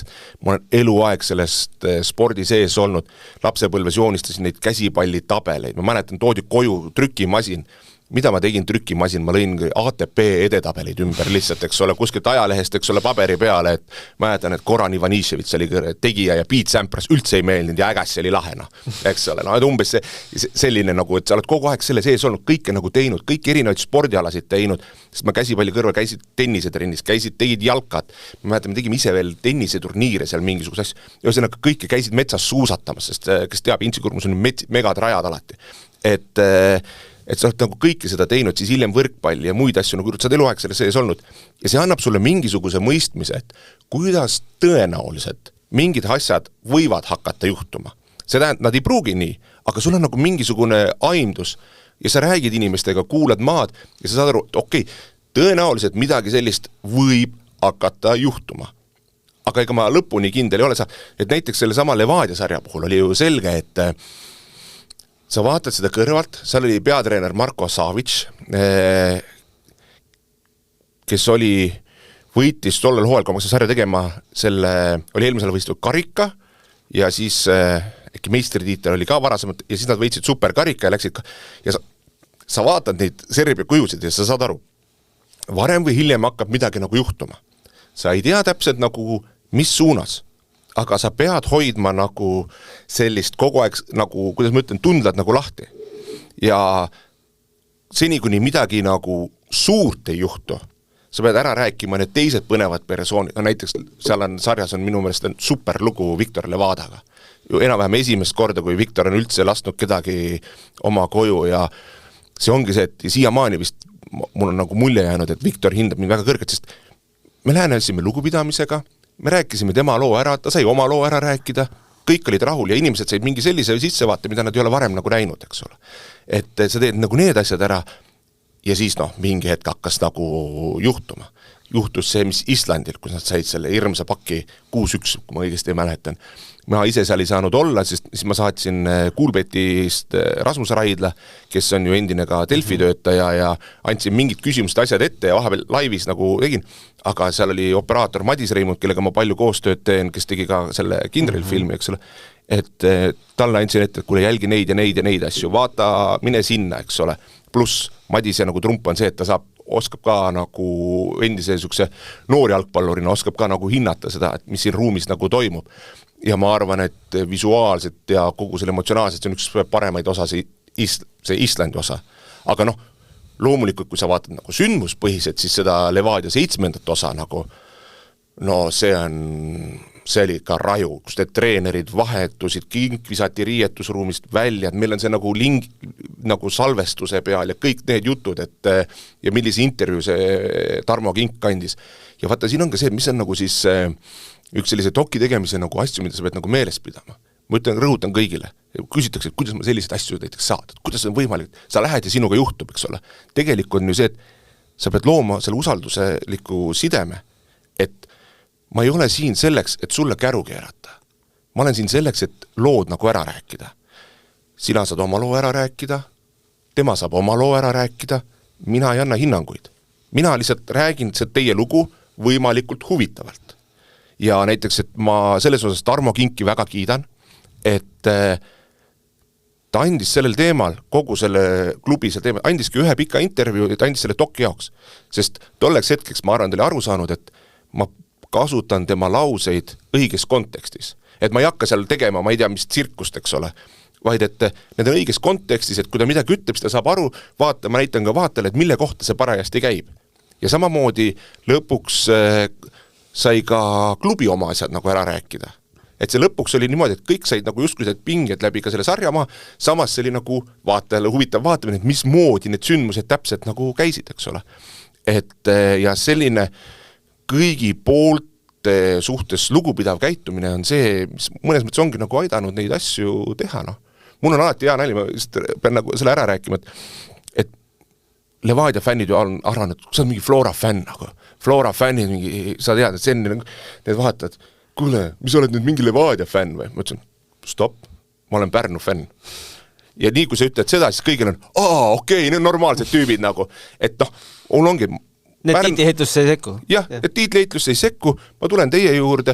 Ma olen eluaeg sellest spordi sees olnud, lapsepõlves joonistasin neid käsipallitabeleid, ma mäletan, toodi koju trükimasin, mida ma tegin trükimasin, ma lõin ATP edetabelid ümber lihtsalt, eks ole, kuskilt ajalehest, eks ole, paberi peale, et mäletan, et Goran Ivaniševits oli tegija ja Piet Sampras üldse ei meeldinud ja ägas oli lahena, eks ole, et umbes selline nagu, et sa oled kogu aeg selle sees olnud, kõike nagu teinud, kõik erinevaid spordialasid teinud, sest ma käsipalli kõrval käisid tennisetrennis, tegid jalkat, ma mäletan, me tegime ise veel tenniseturniire seal mingisuguse asju, ühesõnaga kõike käisid metsas suusatamas, sest kes teab, Intsikurmus on megad rajad alati, et sa oled nagu kõike seda teinud, siis hiljem võrkpalli ja muid asju, nagu sa oled eluaeg selle sees olnud. Ja see annab sulle mingisuguse mõistmise, et kuidas tõenäoliselt mingid asjad võivad hakata juhtuma. See tähendab, nad ei pruugi nii, aga sul on nagu mingisugune aimdus ja sa räägid inimestega, kuulad maad ja sa saad aru, et okei, tõenäoliselt midagi sellist võib hakata juhtuma. Aga ega ma lõpuni kindel ei ole, et näiteks selle sama Levadia sarja puhul oli ju selge, et sa vaatad seda kõrvalt, seal oli peatreener Marko Savic, kes võitis tollel hooajal, kui ma seda sarja tegema, oli eelmisel võistud karika ja siis äkki meistritiitel oli ka varasemalt ja siis nad võitsid superkarika ja läksid ja sa vaatad neid serbia kujusid ja sa saad aru, varem või hiljem hakkab midagi nagu juhtuma. Sa ei tea täpselt nagu, mis suunas, aga sa pead hoidma nagu sellist kogu aeg, nagu, kuidas ma ütlen, tundlad nagu lahti. Ja seni, kuni midagi nagu suurt ei juhtu, sa pead ära rääkima need teised põnevad persoonid, näiteks seal sarjas on minu meelest super lugu Viktor Levadaga. ju enam-vähem esimest korda, kui Viktor on üldse lasknud kedagi oma koju ja see ongi see, et siiamaani vist mul on nagu mulje jäänud, et Viktor hindab mind väga kõrgelt, sest me lähenesime lugupidamisega, me rääkisime tema loo ära, ta sai oma loo ära rääkida, kõik olid rahul ja inimesed said mingi sellise sissevaate, mida nad ei ole varem nagu näinud, eks ole. Et sa teed nagu need asjad ära ja siis mingi hetk hakkas nagu juhtuma. Juhtus see, mis Islandil, kus nad said selle hirmsa paki 6-1, kui ma õigesti mäletan. Ma ise seal ei saanud olla, sest siis ma saatsin Kuulbetist Rasmus Raidla, kes on ju endine ka Delfi töötaja ja andsin mingid küsimused asjad ette ja vahepeal laivis nagu tegin, aga seal oli operaator Madis Reimund, kellega ma palju koostööd teen, kes tegi ka selle Kindrel-filmi, eks ole, et talle andsin ette, et kuule jälgi neid ja neid asju, vaata, mine sinna, eks ole, pluss Madise nagu trump on see, et ta oskab ka nagu endise sukse noori jalgpallurina, oskab ka nagu hinnata seda, et mis siin ruumis nagu toimub. Ja ma arvan, et visuaalselt ja kogu selle emotsionaalselt see on üks paremaid osa, see Islandi osa. Aga loomulikult, kui sa vaatad nagu sündmuspõhiselt, siis seda Levadia 7. osa nagu, see oli ka raju, kus need treenerid vahetusid, kink visati riietusruumist välja, et meil on see nagu salvestuse peal ja kõik need jutud, et ja millise intervjuu see Tarmo Kink kandis. Ja vaata, siin on ka see, mis on nagu siis üks sellise doki tegemise nagu asju, mida sa pead nagu meeles pidama. Ma rõhutan kõigile, küsitakse, et kuidas ma selliseid asju näiteks saad, et kuidas on võimalik, sa lähed ja sinuga juhtub, eks ole. Tegelikult on ju see, et sa pead looma selle usalduseliku sideme, et ma ei ole siin selleks, et sulle käru keerata. Ma olen siin selleks, et lood nagu ära rääkida. Sina saad oma loo ära rääkida, tema saab oma loo ära rääkida, mina ei anna hinnanguid. Mina lihtsalt räägin teie lugu võimalikult huvitavalt. Ja näiteks, et ma selles osas Tarmo Kinki väga kiidan, et ta andis sellel teemal, kogu selle klubi selle teemal, andiski ühe pika intervjuu, ta andis selle doki jaoks, sest tolleks hetkeks ma arvan, ta oli aru saanud, et ma kasutan tema lauseid õiges kontekstis. Et ma ei hakka seal tegema, ma ei tea, mis tsirkust, eks ole, vaid et need on õiges kontekstis, et kui ta midagi ütleb, siis ta saab aru, vaata, ma näitan ka vaatele, et mille kohta see parajasti käib. Ja samamoodi lõpuks sai ka klubi oma asjad nagu ära rääkida. Et see lõpuks oli niimoodi, et kõik said nagu justkui pinged läbi ka selle sarjamaa, samas see oli nagu vaatajale huvitav vaatamine, et mis moodi need sündmused täpselt nagu käisid, eks ole. Et ja selline kõigi poolte suhtes lugupidav käitumine on see, mis mõnes mõttes ongi nagu aidanud neid asju teha. Mul on alati hea nali, ma pean nagu selle ära rääkima, et Levadia fännid ju on arvanud, et sa on mingi Flora fänn, Flora fännid, sa tead, et see on need vaatad, kuule, mis oled nüüd mingi Levadia fänn või? Ma ütlesin, stopp, ma olen Pärnu fänn. Ja nii kui sa ütled seda, siis kõigil on, okei, need normaalsed tüübid nagu, et mul ongi Need tiitliheitlusse ei sekku? Jah, et tiitliheitlusse ei sekku, ma tulen teie juurde,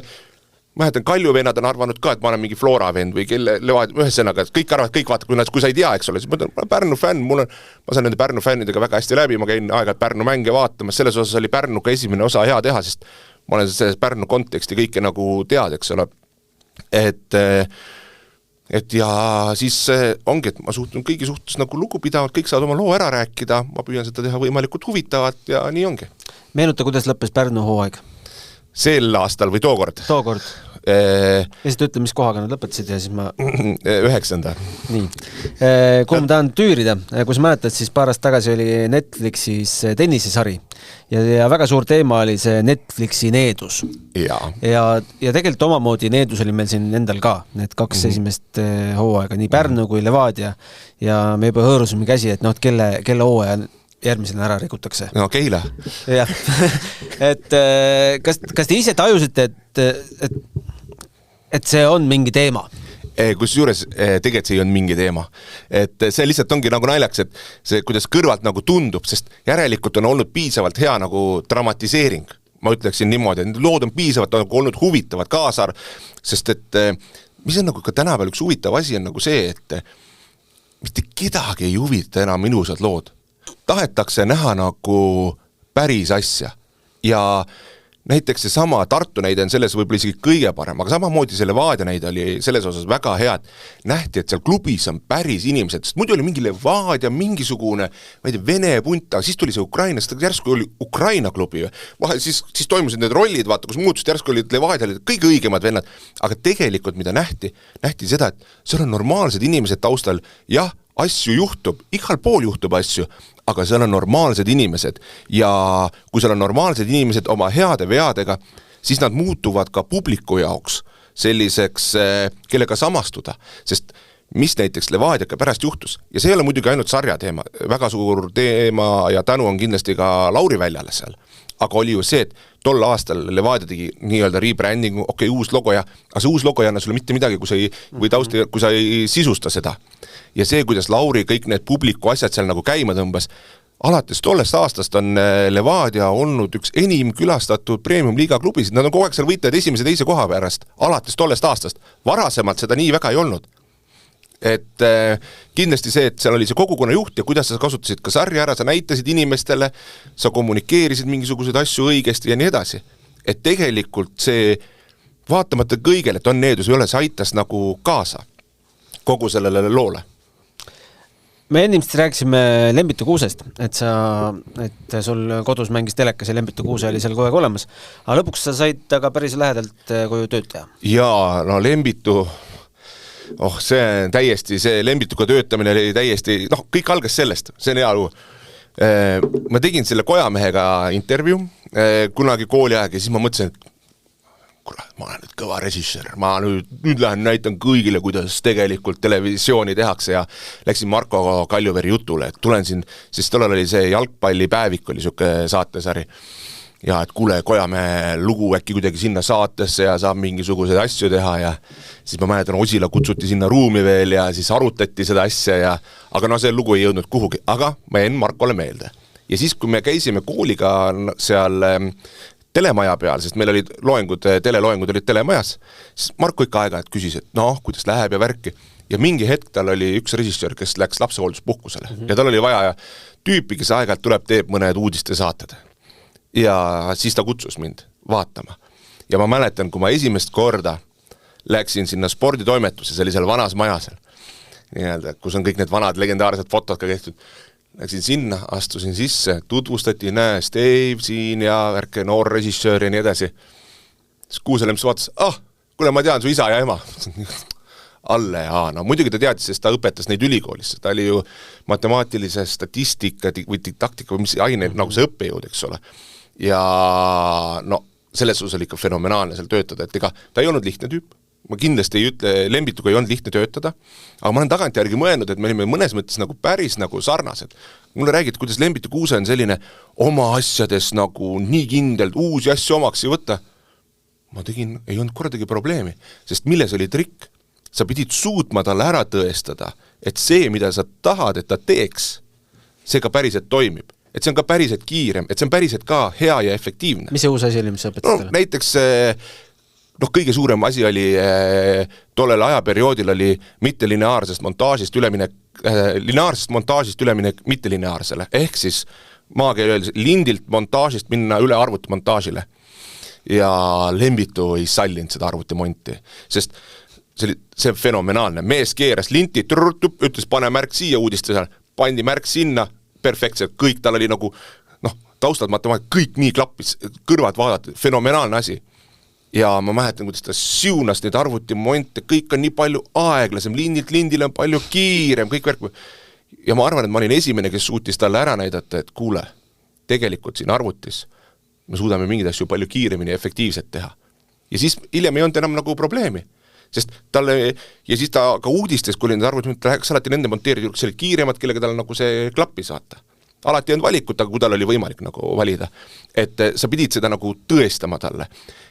ma jätan Kalju vennad on arvanud ka, et ma olen mingi Flora vend või kelle Levadia, ühesõnaga, et kõik arvad, kõik vaatavad, kui sa ei tea, eks ole, siis ma olen Pärnu fänn, ma saan nende Pärnu fännidega väga hästi läbi, ma käin aeg-ajalt Pärnu mänge vaatamas, selles osas oli Pärnuga esimene osa hea teha, sest ma olen selles Pärnu konteksti kõike nagu tead, eks ole, et ja siis ongi, et ma suhtun kõigi suhtes nagu lugupidavalt, kõik saavad oma loo ära rääkida, ma püüan seda teha võimalikult huvitavat ja nii ongi. Meenuta, kuidas lõppes Pärnu hooaeg? Sel aastal või tookord? Tookord. Ja siis ütle, mis kohaga nad lõpetasid ja siis ma... 9. Nii. Kuhu ma tahan tüürida? Kui sa mäletad, siis paar aastat tagasi oli Netflixis tennisesari ja väga suur teema oli see Netflixi needus. Ja tegelikult omamoodi needus oli meil siin endal ka, need 2 esimest hooaega, nii Pärnu kui Levadia ja me juba hõõrusime käsi, et kelle hooaja järgmisena ära rikutakse. No Keila. Jah. Et kas te ise tajusite, et see on mingi teema? Kus juures tegelikult see ei on mingi teema. Et see lihtsalt ongi nagu naljaks, et see kuidas kõrvalt nagu tundub, sest järelikult on olnud piisavalt hea nagu dramatiseering. Ma ütleksin niimoodi, et lood on piisavalt nagu olnud huvitavad kaasar, sest et mis on nagu ka tänapäeval üks huvitav asi on nagu see, et mitte kedagi ei huvita enam ilusad lood. Tahetakse näha nagu päris asja ja näiteks see sama Tartu näide on selles võib-olla isegi kõige parem, aga samamoodi see Levadia näide oli selles osas väga hea, et nähti, et seal klubis on päris inimesed, sest muidu oli mingi Levadia, mingisugune, ma ei tea, Vene punt, aga siis tuli see Ukraina, sest järsku oli Ukraina klubi, vahel siis toimusid need rollid, vaata, kus muutused, järsku olid Levadia olid kõige õigemad vennad, aga tegelikult mida nähti seda, et seal on normaalsed inimesed taustal, jah, asju juhtub, igal pool juhtub asju, aga seal on normaalsed inimesed ja kui seal on normaalsed inimesed oma heade veadega, siis nad muutuvad ka publiku jaoks selliseks, kellega samastuda, sest mis näiteks Levadiaga pärast juhtus, ja see ei ole muidugi ainult sarja teema, väga suur teema ja tänu on kindlasti ka Lauri Väljale seal, aga oli ju see, et tol aastal Levadia tegi nii-öelda rebrandingu, okei, uus logo ja, aga see uus logo ei anna sulle mitte midagi, kui sa ei sisusta seda. Ja see, kuidas Lauri kõik need publiku asjad seal nagu käima tõmbas, alates tollest aastast on Levadia olnud üks enim külastatud premium-liiga klubisid, nad on kogu aeg seal võitlevad esimese teise koha pärast, alates tollest aastast, varasemalt seda nii väga ei olnud. Et kindlasti see, et seal oli see kogukonna juht ja kuidas sa kasutasid ka sarja ära, sa näitasid inimestele, sa kommunikeerisid mingisuguseid asju õigesti ja nii edasi. Et tegelikult see, vaatamata kõigele, et on needus ei ole, see aitas nagu kaasa kogu sellele loole. Me ennimst rääkisime Lembitu Kuusest, et sul kodus mängis telekas ja Lembitu Kuuse oli seal kogu aeg olemas, aga lõpuks sa said taga päris lähedalt koju tööd teha. Jaa, no Lembitu, see täiesti, see Lembituga töötamine oli täiesti, kõik algas sellest, see on hea lugu. Ma tegin selle Kojamehega intervjuu kunagi kooli aeg ja siis ma mõtlesin, et kurat, ma olen nüüd kõva režissöör, ma nüüd lähen näitan kõigile, kuidas tegelikult televisiooni tehakse ja läksin Marko Kaljuveri jutule, et tulen siin, sest tollal oli see jalgpallipäevik, oli siuke saatesari ja et kuule, Kojamäe lugu äkki kuidagi sinna saatesse ja saab mingisuguseid asju teha ja siis ma mäletan, Osila kutsuti sinna ruumi veel ja siis arutati seda asja ja aga see lugu ei jõudnud kuhugi, aga ma jäin Markole meelde. Ja siis, kui me käisime kooliga seal telemaja peal, sest meil olid teleloengud olid telemajas, siis Marko ikka aega-ajalt küsis, et kuidas läheb ja värki. Ja mingi hetk tal oli üks režissöör, kes läks lapsehoolduspuhkusele ja tal oli vaja tüüpi, kes aeg-ajalt tuleb, teeb mõned uudiste saated. Ja siis ta kutsus mind vaatama. Ja ma mäletan, kui ma esimest korda läksin sinna sporditoimetuse, see oli seal vanas majas, kus on kõik need vanad legendaarsed fotod ka tehtud. Läksin sinna, astusin sisse, tutvustati, Steve siin ja värke noor režissöör ja nii edasi. Siis Kuuselemps vaatas, kuule, ma tean su isa ja ema. Alle, muidugi ta teadis, sest ta õpetas neid ülikoolis. Ta oli ju matemaatilise statistika või didaktika või mis aine, nagu see õppejõud, eks ole. Ja selles osas oli ikka fenomenaalne seal töötada, et ega ta ei olnud lihtne tüüp. Ma kindlasti ei ütle, Lembituga ei olnud lihtne töötada, aga ma olen tagantjärgi mõelnud, et me olime mõnes mõttes nagu päris nagu sarnased. Mulle räägid, kuidas Lembitu Kuuse on selline oma asjades nagu nii kindelt uusi asju omaks ei võtta. Ma tegin, ei olnud kordagi probleemi, sest milles oli trikk? Sa pidid suutma talle ära tõestada, et see, mida sa tahad, et ta teeks, see ka päriselt toimib. Et see on ka päriselt kiirem, et see on päriselt ka hea ja efektiivne. Mis see uus asi oli, mis sa õpetasid? Näiteks kõige suurem asi oli tollel ajaperioodil oli lineaarsest montaasist üleminek mittelineaarsele, ehk siis maakeel öeldes lindilt montaažist minna üle arvutimontaažile. Ja Lembitu ei sallinud seda arvutimonti, sest see fenomenaalne. Mees keeras linti, ütles pane märk siia uudiste seal, pandi märk sinna, perfektselt, kõik tal oli nagu, taustalt matemaatika, kõik nii klappis, kõrvad vaadata, fenomenaalne asi. Ja ma mäletan, kuidas ta siunas neid arvutimonte, kõik on nii palju aeglasem, lindile on palju kiirem, kõik värk. Ja ma arvan, et ma olin esimene, kes suutis talle ära näidata, et kuule, tegelikult siin arvutis me suudame mingid asju palju kiiremini ja efektiivselt teha. Ja siis hiljem ei olnud enam nagu probleemi, sest talle, ja siis ta ka uudistes, kui oli need arvutis, ta läheks alati nende monteerida, see oli kiiremad, kellega tal nagu see klappi saata. Alati on valikut, aga kui tal oli võimalik nagu valida, et sa pidid seda nagu tõestama talle.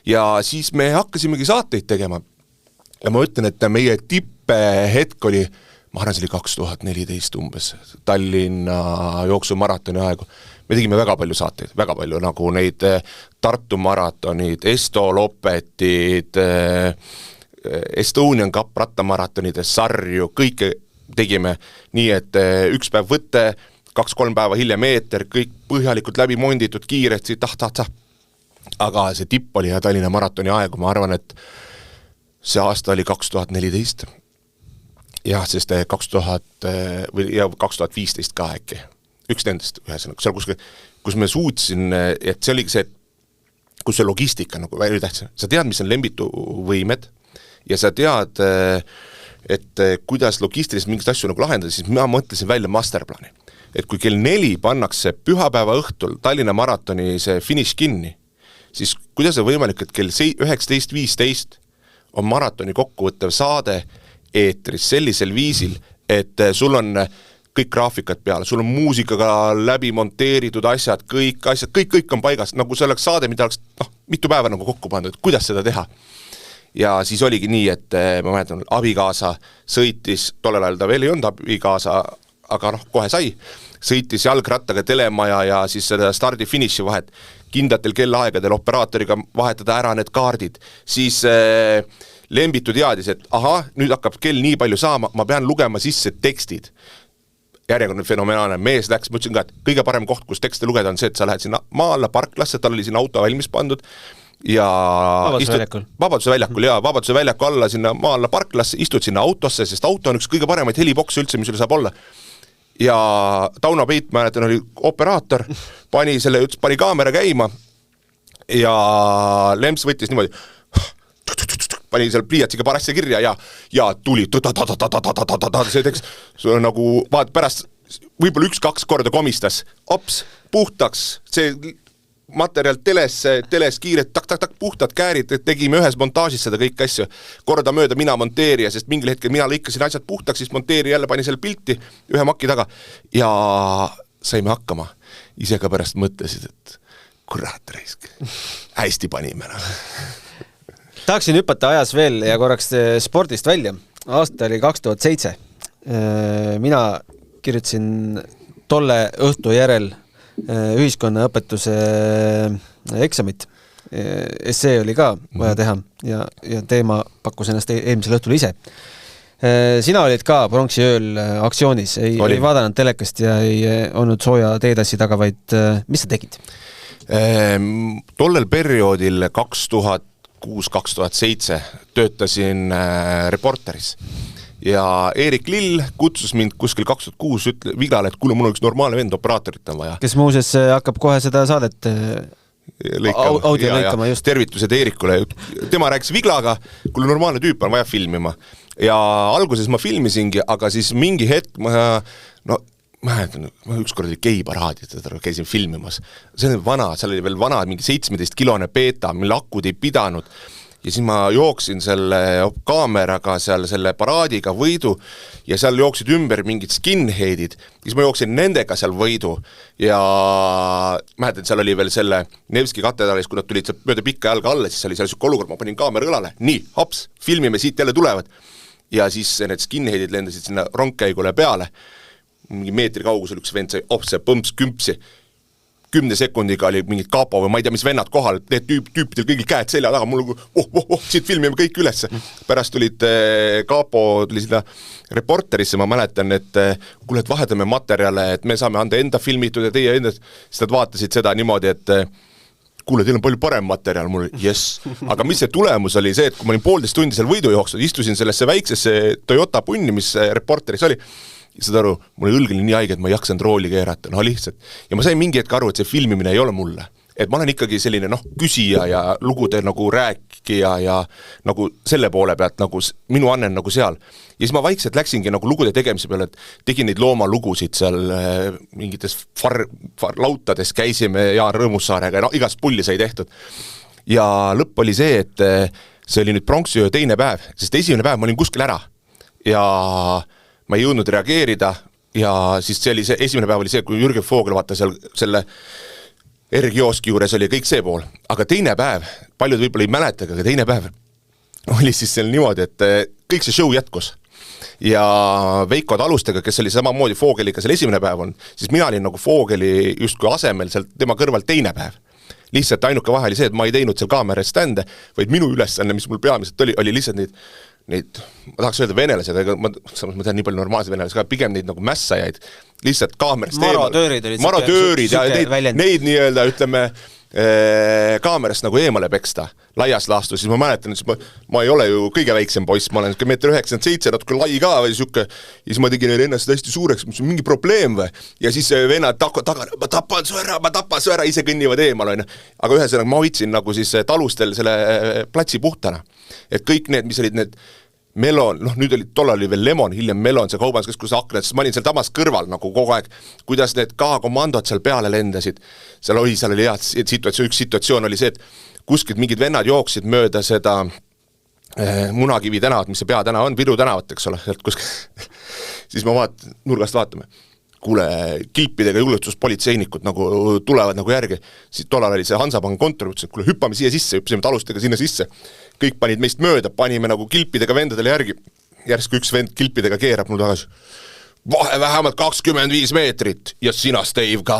Ja siis me hakkasimegi saateid tegema. Ja ma ütlen, et meie tipphetk oli, ma arvan, see oli 2014 umbes, Tallinna jooksumaratoni aegu. Me tegime väga palju saateid, väga palju, nagu neid Tartu maratonid, Esto Lopetid, Estonian Cup rattamaratonide sarju, kõike tegime nii, et üks päev võtte, 2-3 päeva hiljem meeter, kõik põhjalikult läbi monditud, kiiresti, aga see tipp oli Tallinna maratoni aegu, ma arvan, et see aasta oli 2014. Jah, sest 2015 ka äkki. Üks nendest ühesõnaga, seal kus me suutsin, et see oligi see, kus see logistika nagu väga tähtsam. Sa tead, mis on Lembitu võimed ja sa tead, et kuidas logistiliselt mingit asju nagu lahendada, siis ma mõtlesin välja masterplaani. Et kui kell 4 pannakse pühapäeva õhtul Tallinna maratoni see finish kinni, siis kuidas on võimalik, et kell 19.15 on maratoni kokkuvõttev saade eetris sellisel viisil, et sul on kõik graafikad peale, sul on muusikaga läbi monteeritud asjad, kõik on paigas, nagu see oleks saade, mida oleks mitu päeva nagu kokku pandud, et kuidas seda teha. Ja siis oligi nii, et ma mäletan, abikaasa sõitis, tollel ajal ta veel ei olnud abikaasa, aga kohe sai, sõitis jalgrattaga telemaja ja siis seda stardi-finiši vahet, kindlatel kellaaegadel operaatoriga vahetada ära need kaardid, siis Lembitu teadis, et nüüd hakkab kell nii palju saama, ma pean lugema sisse tekstid. Järjekordne fenomenaalne mees läks, ma ütlesin ka, et kõige parem koht, kus tekste lugeda on see, et sa lähed sinna maa-alla parklasse, tal oli sinna auto valmis pandud ja Vabaduse väljaku alla sinna maa-alla parklasse, istud sinna autosse, sest auto on üks kõige paremaid helibokse üldse, mis üle saab olla. Ja Tauno Peit, mäletan, oli operaator, pani kaamera käima ja Lemps võttis niimoodi, pani seal pliiatsiga parasja kirja ja tuli see tekst, nagu vaat pärast võib-olla 1-2 korda komistas, puhtaks, see materjal teles kiired, tak, puhtad käärid, tegime ühes montaažis seda kõik asju, korda mööda mina monteerija, sest mingil hetkel mina lõikasin asjad puhtaks, siis monteerija jälle pani selle pilti ühe maki taga ja saime hakkama. Ise ka pärast mõtlesid, et kurat reisk, hästi panime. Tahaksin hüpata ajas veel ja korraks spordist välja. Aasta oli 2007. Mina kirjutasin tolle õhtu järel ühiskonnaõpetuse eksamit. Essee oli ka vaja teha ja teema pakkus ennast eelmisel õhtul ise. Sina olid ka pronksi ööl aktsioonis, ei vaadanud telekast ja ei olnud sooja teetassi taga, vaid mis sa tegid? Tollel perioodil 2006-2007 töötasin Reporteris ja Erik Lill kutsus mind kuskil 2006 Viglale, et kuule, mul on üks normaalne vend, operaatorit on vaja. Kes muuses hakkab kohe seda saadet audio lõikama just. Tervitused Eerikule. Tema rääkis Viglaga, kuule normaalne tüüp on vaja filmima. Ja alguses ma filmisingi, aga siis mingi hetk ma ükskord oli geiparaadid, käisin filmimas. See oli vana, seal oli veel vana, mingi 17-kilone beta, mille akud ei pidanud. Ja siis ma jooksin selle kaameraga seal selle paraadiga võidu ja seal jooksid ümber mingid skinheadid. Siis ma jooksin nendega seal võidu ja mäletan, seal oli veel selle Nevski katedraalis, kui nad tulid mööda pikka jalga alla, siis oli seal siuke olukord, ma panin kaamera õlale. Nii, filmime, siit jälle tulevad. Ja siis need skinheadid lendasid sinna rongkäigule peale. Mingi meetri kaugusel üks vend sai, see põmps kümpsi. 10 sekundiga oli mingid Kaapo või ma ei tea, mis vennad kohal, need tüüpidel kõigil käed selja taga, mul siit filmime kõik üles. Pärast tulid Kaapo, tuli sinna Reporterisse, ma mäletan, et kuule, et vahetame materjale, et me saame anda enda filmitud ja teie enda, siis nad vaatasid seda niimoodi, et kuule, teil on palju parem materjal, mul yes. Aga mis see tulemus oli see, et kui ma olin 1,5 tundi seal võidu jooksnud, istusin sellesse väiksesse Toyota punni, mis Reporteris oli, saad aru, mul õlg oli nii haige, et ma ei jaksanud rooli keerata, lihtsalt. Ja ma sain mingi hetk aru, et see filmimine ei ole mulle. Et ma olen ikkagi selline küsija ja lugude nagu rääkija ja nagu selle poole pealt nagu minu annen nagu seal. Ja siis ma vaikselt läksingi nagu lugude tegemise peale, et tegin neid loomalugusid seal mingites lautades käisime Jaan Rõõmussaarega, igast pulli sai tehtud. Ja lõpp oli see, et see oli nüüd pronksiöö teine päev, sest esimene päev ma olin kuskil ära ja ma ei jõudnud reageerida ja siis see oli see, esimene päev oli see, kui Jürgen Foogel vaata seal selle R-kioski juures oli kõik see pool, aga teine päev, paljud võib-olla ei mäleta, aga teine päev oli siis seal niimoodi, et kõik see show jätkus ja Veiko Talustega, kes oli samamoodi Foogeliga seal esimene päev on, siis mina olin nagu Foogeli justkui asemel seal tema kõrval teine päev. Lihtsalt ainuke vahe oli see, et ma ei teinud seal kaamera stände, vaid minu ülesanne, mis mul peamiselt oli lihtsalt neid, ma tahaks öelda venelased, aga ma tean nii palju normaalseid venelasi, aga pigem neid nagu mässajaid, lihtsalt kaamerast marodöörid olid marodöörid ja neid nii-öelda, ütleme, kaamerast nagu eemale peksta laias laastus, siis ma mäletan, et ma ei ole ju kõige väiksem poiss, ma olen 1,97 m, natuke lai ka või siuke, ja siis ma tegin ennast hästi suureks, mis on mingi probleem või, ja siis vennad taga, ma tapan su ära, ise kõnnivad eemal, aga ühesõnaga ma hoidsin nagu siis talustel selle platsi puhtana, et kõik need, mis olid need Melon, nüüd tollal oli veel Lemon, hiljem Melon, see kaubanduskeskus aknad, siis ma olin seal tamas kõrval nagu kogu aeg, kuidas need K-komandod seal peale lendasid, seal oli hea situatsioon, üks situatsioon oli see, et kuskilt mingid vennad jooksid mööda seda Munakivi tänavat, mis see peatänav on, Viru tänavat, eks ole, sealt kuskil, siis ma nurgast vaatame, kuule, kilpidega julgestuspolitseinikud nagu tulevad nagu järgi, siis tollal oli see Hansapanga kontor, ütles, et kuule, hüppame siia sisse, hüppasime talustega sinna sisse, kõik panid meist mööda, panime nagu kilpidega vendadele järgi, järsku üks vend kilpidega keerab mul tagasi, vahe vähemalt 25 meetrit ja sina, Steve, ka.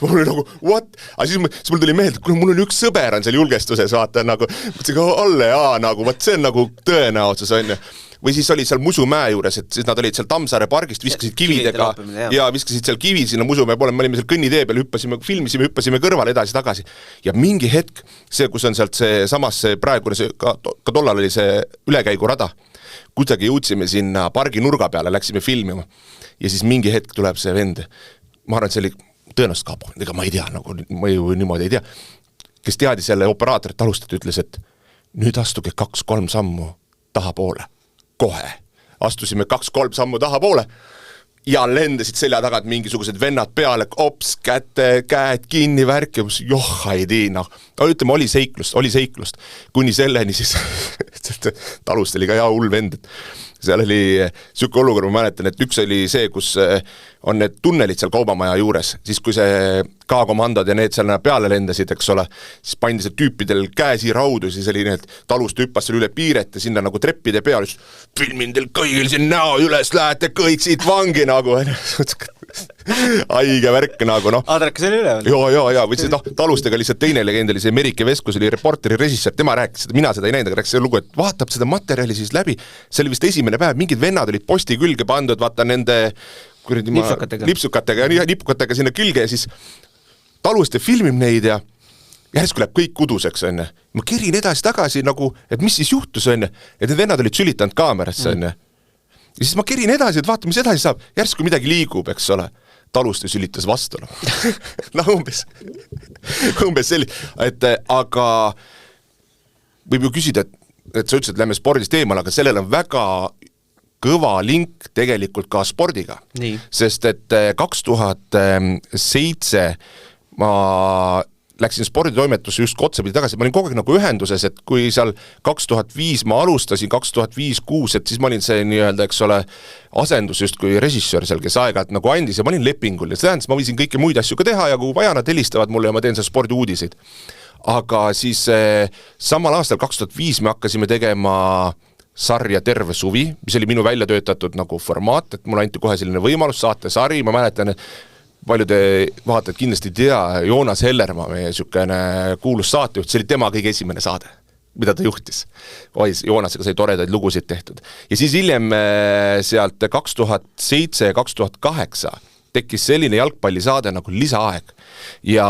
Mul oli nagu, what? Aga siis mul tuli meelde, kuule, mul on üks sõber on seal julgestuses, vaata, nagu, mõtlesin, Olle, nagu, vaat see on nagu tõenäosus, on ju. Või siis oli seal Musumäe juures, et siis nad olid seal Tammsaare pargist, viskasid kividega ja viskasid seal kivi sinna Musumäe poole, me olime seal kõnnitee peal, hüppasime kõrvale edasi-tagasi. Ja mingi hetk, see, kus on sealt see samas see praegune, ka tollal oli see ülekäigurada, kuidagi jõudsime sinna pargi nurga peale, läksime filmima. Ja siis mingi hetk tuleb see vend, ma arvan, et see oli tõenäoliselt kapo, ega ma ei tea, nagu ma ju niimoodi ei tea, kes teadis jälle operaatorit alustada, ütles, et nüüd astuge 2-3 sammu tahapoole. Kohe. Astusime 2-3 sammu tahapoole ja lendasid selja tagant mingisugused vennad peale, ops, käed kinni, värk ja ei tii, no ütleme, oli seiklust, kuni selleni siis talust oli ka hea hull vend, et seal oli siuke olukord, ma mäletan, et üks oli see, kus on need tunnelid seal kaubamaja juures, siis kui see K-komandod ja need seal peale lendasid, eks ole, siis pandi see tüüpidel käsi raudu, siis oli need talust hüppas seal üle piiret ja sinna nagu treppide peal, filmin teil kõigil siin näo üles, lähete kõik siit vangi nagu, haige värk nagu, noh. Adrekas oli üle? Ja, või see talustega lihtsalt teine legend oli see Merike Veskus, oli reporteri režissöör, tema rääkis seda, mina seda ei näinud, aga rääkis seda lugu, et vaatab seda materjali siis läbi, see oli vist esimene päev, mingid vennad olid posti külge pandud, vaata nende lipsukatega ja lipukatega sinna külge ja siis taluste filmib neid ja järsku läheb kõik kuduseks, onne. Ma kerin edasi-tagasi nagu, et mis siis juhtus, onne, et need vennad olid sülitanud kaamerasse, onne. Ja siis ma kerin edasi, et vaata, mis edasi saab, järsku midagi liigub, eks ole. Taluste sülitas vastu, noh umbes selline, et aga võib ju küsida, et sa ütlesid, et lähme spordist eemal, aga sellel on väga kõva link tegelikult ka spordiga. Nii. Sest et 2007 ma läksin sporditoimetusse just otsapidi tagasi, ma olin kogu aeg nagu ühenduses, et kui seal 2005 ma alustasin, 2005-2006, et siis ma olin see nii-öelda, eks ole, asendus just kui režissöör seal, kes aeg-ajalt nagu andis ja ma olin lepingul ja see tähendas, ma võisin kõiki muid asju ka teha ja kui vaja, nad helistavad mulle ja ma teen seal spordiuudiseid. Aga siis samal aastal 2005 me hakkasime tegema sarja Terve suvi, mis oli minu välja töötatud nagu formaat, et mulle anti kohe selline võimalus saate sari, ma mäletan, et paljude vaatajad kindlasti tea, Joonas Hellermaa, meie sükene kuulus saatejuht, see oli tema kõige esimene saade, mida ta juhtis. Joonasega sai toredaid lugusid tehtud. Ja siis hiljem sealt 2007 ja 2008 tekkis selline jalgpallisaade nagu Lisaaeg. Ja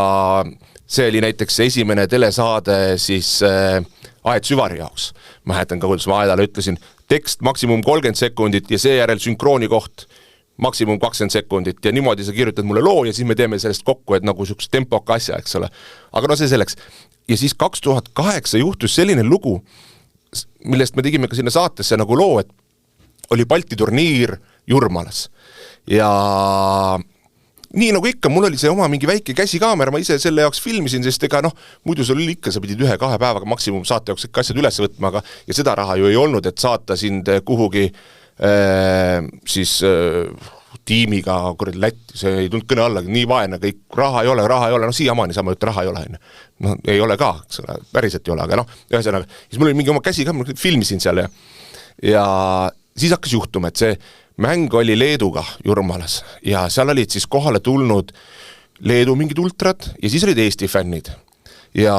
see oli näiteks esimene telesaade siis Aed Süvari jaoks. Ma hätan ka, kuidas ma Aedale ütlesin, tekst maksimum 30 sekundit ja seejärel sünkrooni koht maksimum 20 sekundit ja niimoodi sa kirjutad mulle loo ja siis me teeme sellest kokku, et nagu sükse tempoka asja, eks ole. Aga no see selleks. Ja siis 2008 juhtus selline lugu, millest me tegime ka sinna saatesse nagu loo, et oli Balti turniir Jurmalas. Ja nii nagu ikka, mul oli see oma mingi väike käsikaamera, ma ise selle jaoks filmisin, sest ega noh, muidu sul oli ikka, sa pidid 1-2 päevaga maksimum saate jaoks ikka asjad üles võtma, aga ja seda raha ju ei olnud, et saata sind kuhugi siis tiimiga Lätti, see ei tulnud kõne alla, nii vaene, kõik raha ei ole, no siiamaani saame ütta, raha ei ole, no ei ole ka, päriselt ei ole, aga noh, ühesõnaga, siis mul oli mingi oma käsi ka, ma filmisin seal ja siis hakkas juhtuma, et see mäng oli Leeduga Jurmalas ja seal olid siis kohale tulnud Leedu mingid ultrad ja siis olid Eesti fännid ja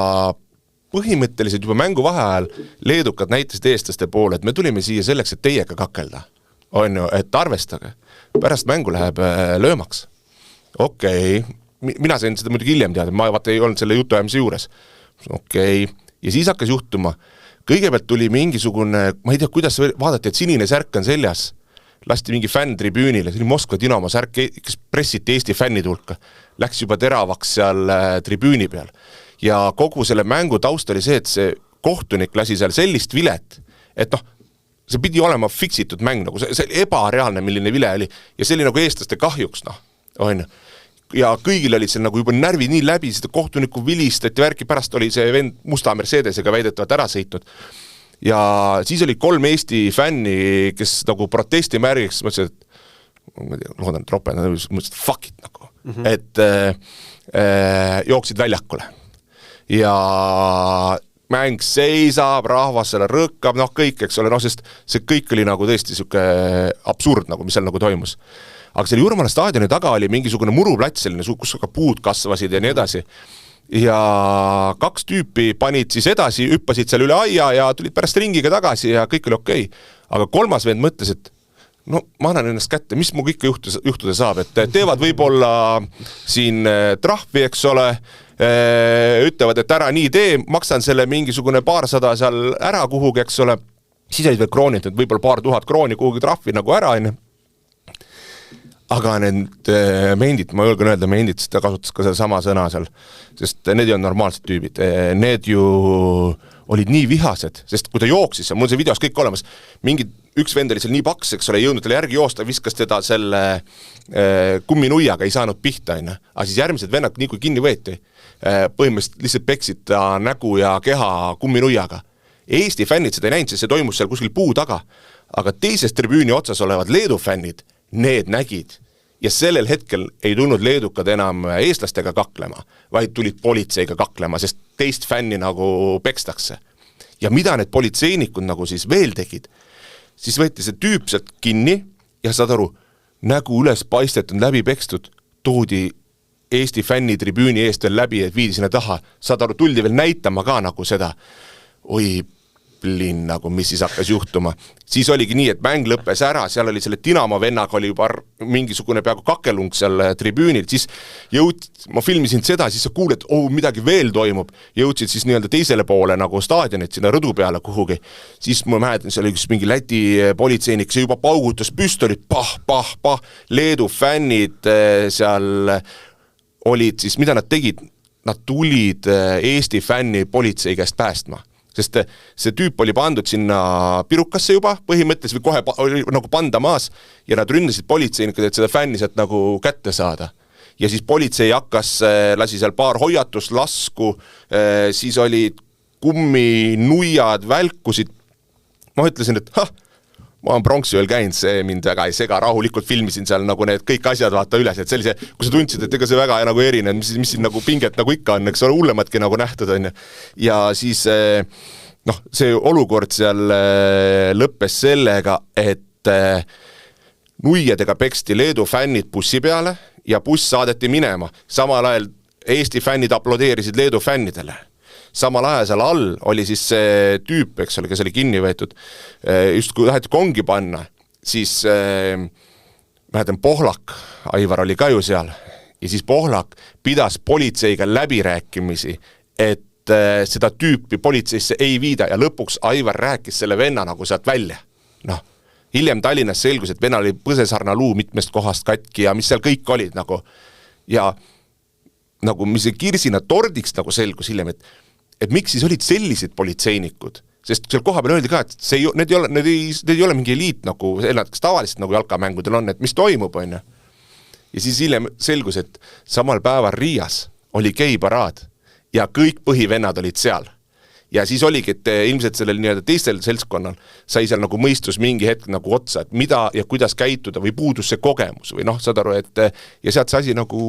põhimõtteliselt juba mängu vaheajal leedukad näitasid eestlaste poole, et me tulime siia selleks, et teiega kakelda. On ju, et arvestage. Pärast mängu läheb löömaks. Okei, mina sain seda muidugi hiljem teada, ma vaata ei olnud selle jutuajamise juures. Okei. Ja siis hakkas juhtuma. Kõigepealt tuli mingisugune, ma ei tea, kuidas vaadati, et sinine särk on seljas. Lasti mingi fänntribüünile, see oli Moskva Dinamo särk, kes pressiti Eesti fännide hulka. Läks juba teravaks seal tribüüni peal. Ja kogu selle mängu taust oli see, et see kohtunik lasi seal sellist vilet, et see pidi olema fiksitud mäng, nagu see ebareaalne, milline vile oli. Ja see oli nagu eestlaste kahjuks, on. Ja kõigil olid seal nagu juba närvid nii läbi, seda kohtuniku vilistati värki, pärast oli see vend Musta Mercedesega väidetavalt ära sõitnud. Ja siis oli 3 Eesti fänni, kes nagu protesti märgiks, mõtlesin, et loodan, et ropendad, mõtlesin, et fuck it nagu. Et jooksid väljakule. Ja mäng seisab, rahvas selle rõkkab, kõik, eks ole, sest see kõik oli nagu tõesti siuke absurd, nagu, mis seal nagu toimus. Aga selle Jurmala staadioni taga oli mingisugune muruplats selline, kus ka puud kasvasid ja nii edasi. Ja 2 tüüpi panid siis edasi, hüppasid seal üle aia ja tulid pärast ringiga tagasi ja kõik oli okei. Aga 3. vend mõtles, et ma annan ennast kätte, mis mu kõik juhtuda saab, et teevad võib-olla siin trahvi, eks ole, ütlevad, et ära nii tee, maksan selle mingisugune 200 seal ära kuhugi, eks ole, siis olid veel kroonid, et võib-olla 2000 krooni kuhugi trahvi nagu ära, aga need mendid, ma julgen öelda mendid, sest ta kasutas ka selle sama sõna seal, sest need ei on normaalsed tüübid, need ju olid nii vihased, sest kui ta jooksis, mul see videos kõik olemas, üks vend oli seal nii paks, eks ole, jõudnud talle järgi joosta, viskas teda selle kumminuiaga, ei saanud pihta, aga siis järgmised vennad, nii kui kinni võeti, põhimõtteliselt lihtsalt peksid ta nägu ja keha kumminuiaga. Eesti fännid seda ei näinud, sest see toimus seal kuskil puu taga, aga teises tribüüni otsas olevad Leedu fännid, need nägid ja sellel hetkel ei tulnud leedukad enam eestlastega kaklema, vaid tulid politseiga kaklema, sest teist fänni nagu pekstakse. Ja mida need politseinikud nagu siis veel tegid, siis võeti see tüüp sealt kinni ja saad aru, nägu üles paistet on läbi pekstud, toodi Eesti fänni tribüüni eest veel läbi, et viidi sinna taha, saad aru, tuldi veel näitama ka nagu seda, nagu mis siis hakkas juhtuma. Siis oligi nii, et mäng lõppes ära, seal oli selle Dinamo vennaga oli juba mingisugune peaaegu kakelung seal tribüünil, siis ma filmisin seda, siis sa kuuled, midagi veel toimub, jõudsid siis nii-öelda teisele poole nagu staadionit sinna rõdu peale kuhugi, siis ma mäletan, seal oli üks mingi Läti politseinik, see juba paugutas püstolit, pah, Leedu fännid seal olid siis, mida nad tegid, nad tulid Eesti fänni politsei käest päästma. Sest see tüüp oli pandud sinna pirukasse juba, põhimõtteliselt või kohe oli nagu panda maas ja nad ründasid politseinikud, et seda fänni sealt nagu kätte saada. Ja siis politsei hakkas, lasi seal paar hoiatust, lasku, siis olid kumminuiad, välkusid. Ma ütlesin, et ma olen pronksi veel käinud, see mind väga ei sega, rahulikult filmisin seal nagu need kõik asjad vaata üles, et sellise, kui sa tundsid, et ega see väga nagu erinev, mis siin nagu pinget nagu ikka on, eks ole, hullematki nagu nähtud on. Ja siis see olukord seal lõppes sellega, et nuiadega peksti Leedu fännid bussi peale ja buss saadeti minema. Samal ajal Eesti fännid aplodeerisid Leedu fännidele. Samal ajal seal all oli siis see tüüp, eks ole, kes oli kinni võetud, just kui taheti kongi panna, siis mäletan, Pohlak, Aivar oli ka ju seal, ja siis Pohlak pidas politseiga läbirääkimisi, et seda tüüpi politseisse ei viida ja lõpuks Aivar rääkis selle venna nagu sealt välja. Hiljem Tallinnas selgus, et venna oli põsesarna luu mitmest kohast katki ja mis seal kõik olid nagu. Ja nagu mis see kirsina tordiks nagu selgus hiljem, et miks siis olid sellised politseinikud, sest seal koha peal öeldi ka, et need ei ole mingi eliit nagu, kes tavaliselt nagu jalkamängudel on, et mis toimub, on. Ja siis hiljem selgus, et samal päeval Riias oli geiparaad ja kõik põhivennad olid seal. Ja siis oligi, et ilmselt sellel nii-öelda teistel seltskonnal sai seal nagu mõistus mingi hetk nagu otsa, et mida ja kuidas käituda või puudus see kogemus või saad aru, et ja sealt see asi nagu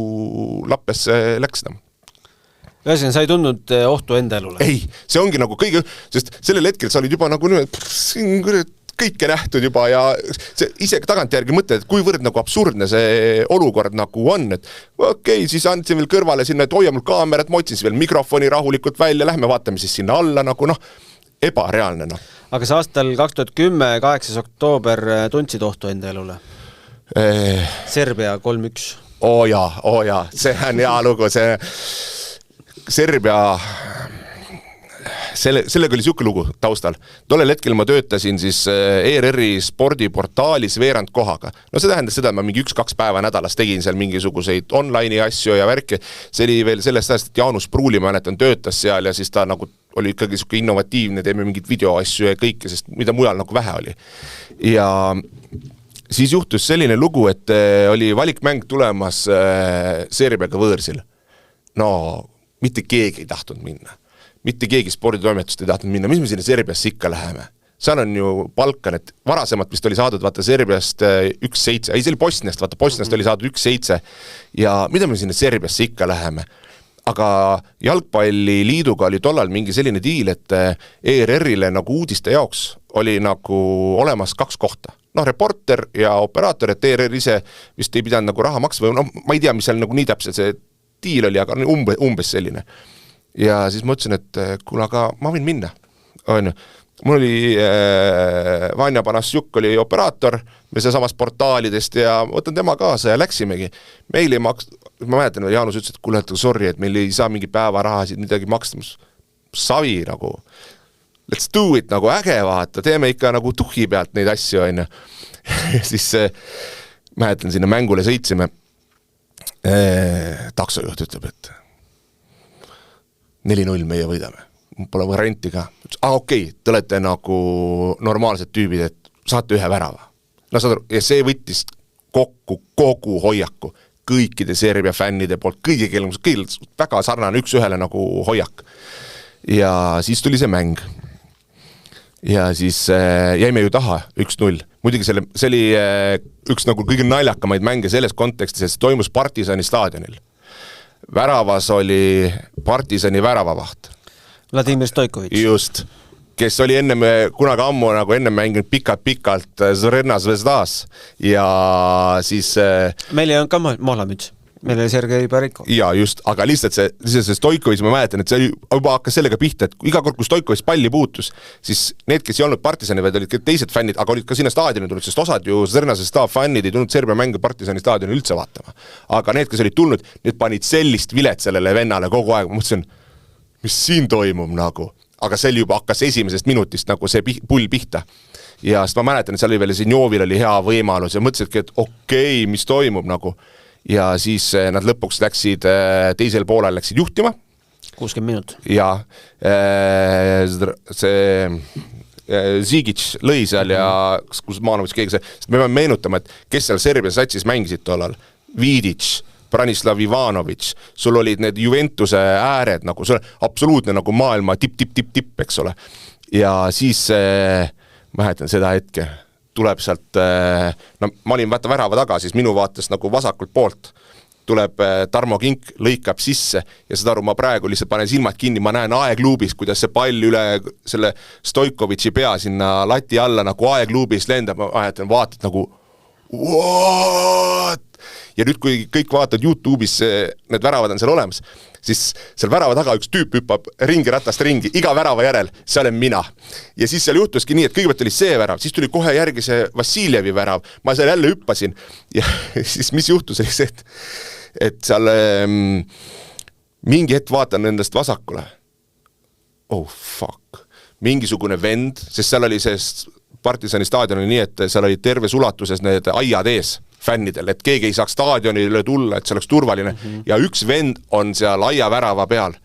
lappesse läks. Ühesõnaga, sa ei tundnud ohtu enda elule? Ei, see ongi nagu kõige, sest sellel hetkel sa olid juba nagu kõike nähtud juba ja see ise tagantjärgi mõtled, et kuivõrd nagu absurdne see olukord nagu on, et okei, siis andsin veel kõrvale sinna, et hoia mul kaamerat, ma otsin veel mikrofoni rahulikult välja, lähme vaatame siis sinna alla nagu ebareaalne. Aga see aastal 2010, 8. oktoober tundsid ohtu enda elule? Serbia 3-1. jaa, see on hea lugu, see Serbia, sellega oli siuke lugu taustal. Tollel hetkel ma töötasin siis ERR-i spordiportaalis veerand kohaga. No see tähendas seda, et ma mingi 1-2 päeva nädalas tegin seal mingisuguseid online'i asju ja värki. See oli veel sellest ajast, et Jaanus Pruuli, ma mäletan, töötas seal ja siis ta nagu oli ikkagi siuke innovatiivne, teeme mingid videoasju ja kõike, sest mida mujal nagu vähe oli. Ja siis juhtus selline lugu, et oli valikmäng tulemas Serbiaga võõrsil. No, mitte keegi ei tahtnud minna. Mitte keegi sporditoimetust ei tahtnud minna. Mis me sinna Serbiasse ikka läheme? Seal on ju Balkan, et varasemalt vist oli saadud vaata Serbiast 1-7. Ei, see oli Bosniast, vaata Bosniast oli saadud 1-7. Ja mida me sinna Serbiasse ikka läheme? Aga jalgpalliliiduga oli tollal mingi selline diil, et ERR-ile nagu uudiste jaoks oli nagu olemas 2 kohta. No, reporter ja operaator, et ERR ise vist ei pidanud nagu raha maksma. No, ma ei tea, mis seal nagu nii täpselt see diil oli, aga umbes selline. Ja siis ma ütlesin, et kuule, aga ma võin minna. Mul oli Vanja Panasjuk oli operaator, me seesamas portaalidest ja võtan tema kaasa ja läksimegi. Meil ei ma mäletan, Jaanus ütles, et kuule, sorry, et meil ei saa mingi päevarahasid midagi maksta. Savi nagu, let's do it, nagu äge vaata, teeme ikka nagu tuhi pealt neid asju. Siis mäletan, sinna mängule sõitsime. Taksojuht ütleb, et 4-0 meie võidame. Pole varianti ka. Okei, te olete nagu normaalsed tüübid, et saate 1 värava. No, ja see võttis kokku kogu hoiaku kõikide Serbia fännide poolt, kõigi väga sarnane 1-1 nagu hoiak. Ja siis tuli see mäng. Ja siis jäime ju taha 1-0. Muidugi see oli üks nagu kõige naljakamaid mänge selles kontekstis, et see toimus Partisani staadionil. Väravas oli Partisani väravavaht. Vladimir Stojković. Just, kes oli kunagi ammu nagu enne mänginud pikalt Zvezda Zvezdas ja siis... Meil ei olnud ka mahlamüts. Meil oli Sergei Barikov. Ja just, aga lihtsalt see Stojković, ma mäletan, et see juba hakkas sellega pihta, et iga kord, kui Stojković palli puutus, siis need, kes ei olnud Partisani, vaid olid teised fännid, aga olid ka sinna staadioni tulnud, sest osad ju Zvezda fännid ei tulnud Serbia mängu Partisani staadioni üldse vaatama. Aga need, kes olid tulnud, need panid sellist vilet sellele vennale kogu aeg. Ma mõtlesin, mis siin toimub nagu. Aga see juba hakkas esimesest minutist nagu see pull pihta. Ja sest ma mäletan, et seal oli veel Zinjovil oli hea võimalus ja mõtlesidki, et okei, mis toimub nagu. Ja siis nad lõpuks läksid, teisel poolel läksid juhtima. 60 minut. Ja see Zigic lõi seal ja kus Maanovits keegi see, sest me peame meenutama, et kes seal Serbia satsis mängisid tollal. Vidic, Branislav Ivanović, sul olid need Juventuse ääred, nagu see absoluutne nagu maailma tipp, eks ole. Ja siis mäletan seda hetke, tuleb sealt, no ma olin vaata värava taga, siis minu vaates nagu vasakult poolt tuleb Tarmo Kink, lõikab sisse ja seda aru, ma praegu lihtsalt panen silmad kinni, ma näen aegluubis, kuidas see pall üle selle Stojkovitši pea sinna lati alla nagu aegluubis lendab, ma vaatad nagu what? Ja nüüd, kui kõik vaatad YouTube'is, need väravad on seal olemas, siis seal värava taga üks tüüp hüppab ringiratast ringi, iga värava järel, see olen mina. Ja siis seal juhtuski nii, et kõigepealt oli see värav, siis tuli kohe järgi see Vassiljevi värav, ma seal jälle hüppasin ja siis mis juhtus oli see, et seal mingi hetk vaatan endast vasakule. Oh fuck. Mingisugune vend, sest seal oli see Partisani staadion oli nii, et seal oli terves ulatuses need aiad ees fännidel, et keegi ei saaks staadionile tulla, et see oleks turvaline. Ja üks vend on seal aia värava peal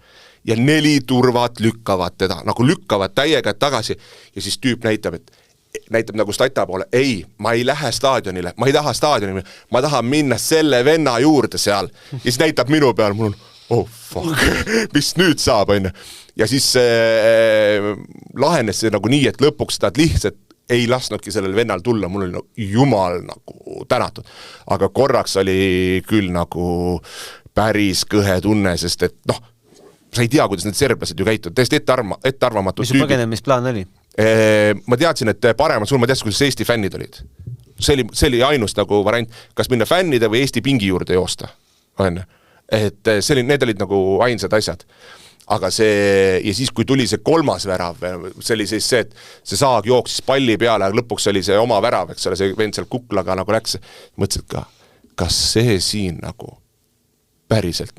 ja 4 turvat lükkavad teda, nagu lükkavad täiega tagasi ja siis tüüp näitab nagu stata poole, ei, ma ei lähe staadionile, ma ei taha staadionile, ma tahan minna selle venna juurde seal ja siis näitab minu peal, mul on, oh fuck, mis nüüd saab, on. Ja siis lahenes see nagu nii, et lõpuks seda lihtsalt ei lasknudki sellel vennal tulla, mul oli nagu jumal nagu tänatud. Aga korraks oli küll nagu päris kõhe tunne, sest et noh, sa ei tea, kuidas need serblased ju käitud, täiesti ettearvamatud tüübid. Mis su põgenemisplaan oli? Ma teadsin, et paremal sul ma teadsin, kuidas Eesti fännid olid. See oli ainus nagu variant, kas minna fännide või Eesti pingi juurde joosta. Et need olid nagu ainsad asjad. Aga see, ja siis kui tuli see 3. värav, see oli siis see, et see saag jooksis palli peale, aga lõpuks oli see oma värav, eks ole, see vend seal kuklaga nagu läks, mõtlesid ka, kas see siin nagu päriselt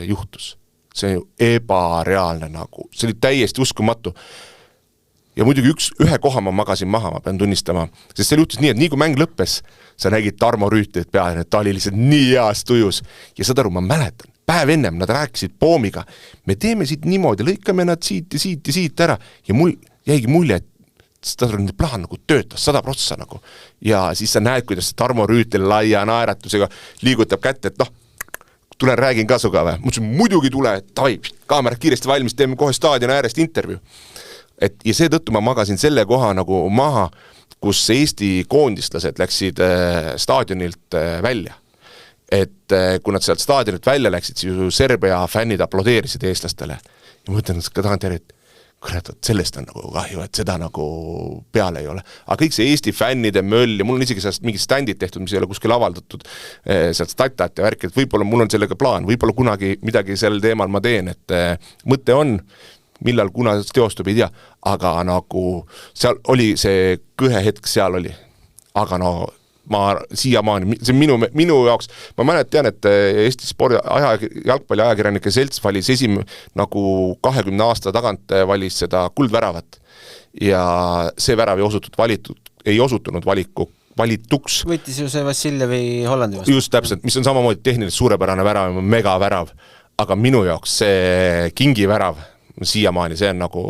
juhtus. See on ju ebareaalne nagu, see oli täiesti uskumatu. Ja muidugi ühe koha ma magasin maha, ma pean tunnistama, sest see juhtus nii, et nii kui mäng lõppes, sa nägid Tarmo Rüütlit peale, et ta oli lihtsalt nii heas tujus. Ja saad aru, ma mäletan, päev ennem nad rääkisid Poomiga, me teeme siit niimoodi, lõikame nad siit ja siit ja siit ära ja mul jäigi mulje, et seda plaan nagu töötas 100% nagu. Ja siis sa näed, kuidas Tarmo Rüütli laia naeratusega liigutab kätte, et noh, tulen räägin ka suga või. Mõtlesin, muidugi tule, tavai, kaamerad kiiresti valmis, teeme kohe staadioni äärest intervjuu. Ja seetõttu ma magasin selle koha nagu maha, kus Eesti koondistlased läksid staadionilt välja. Et kui nad sealt staadionilt välja läksid, siis Serbia fännid aplodeerisid eestlastele. Ja ma ütlen, ka tahan teada, et kurat, sellest on nagu kahju, et seda nagu peale ei ole. Aga kõik see Eesti fännide möll, ja mul on isegi sellest mingid standid tehtud, mis ei ole kuskil avaldatud, sealt statat ja värk, et võib-olla mul on sellega plaan, võib-olla kunagi midagi sel teemal ma teen, et mõte on, millal kuna teostub, ei tea, aga nagu seal oli see kõhe hetk, seal oli. Aga no ma siiamaani, see on minu jaoks, ma tean, et Eesti jalgpalli ajakirjanike selts valis nagu 20 aasta tagant valis seda kuldväravat ja see värav ei osutunud valituks. Võttis ju see Vassiljevi Hollandi vastu. Just täpselt, mis on samamoodi tehniliselt suurepärane värav, megavärav, aga minu jaoks see kingi värav siiamaani, see on nagu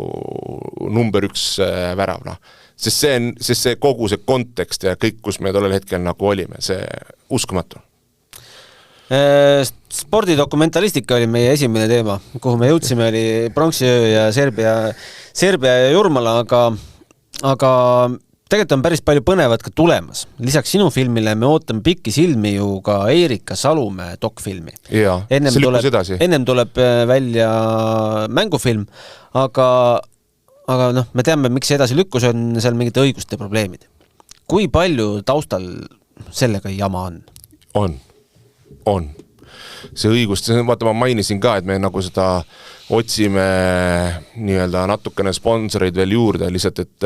number 1 värav, noh. Sest see kogu see kontekst ja kõik, kus me tollel hetkel nagu olime, see uskumatu. Spordidokumentalistika oli meie esimene teema, kuhu me jõudsime, oli pronksiöö ja Serbia ja Jurmala, aga tegelikult on päris palju põnevat ka tulemas. Lisaks sinu filmile me ootame pikki silmi ju ka Eerika Salumäe dokfilmi. Jaa, see lükkus edasi. Ennem tuleb välja mängufilm, aga noh, me teame, miks see edasi lükkus, on seal mingite õiguste probleemid. Kui palju taustal sellega jama on? On. See õigust, vaata ma mainisin ka, et me nagu seda otsime nii-öelda natukene sponsoreid veel juurde, lihtsalt, et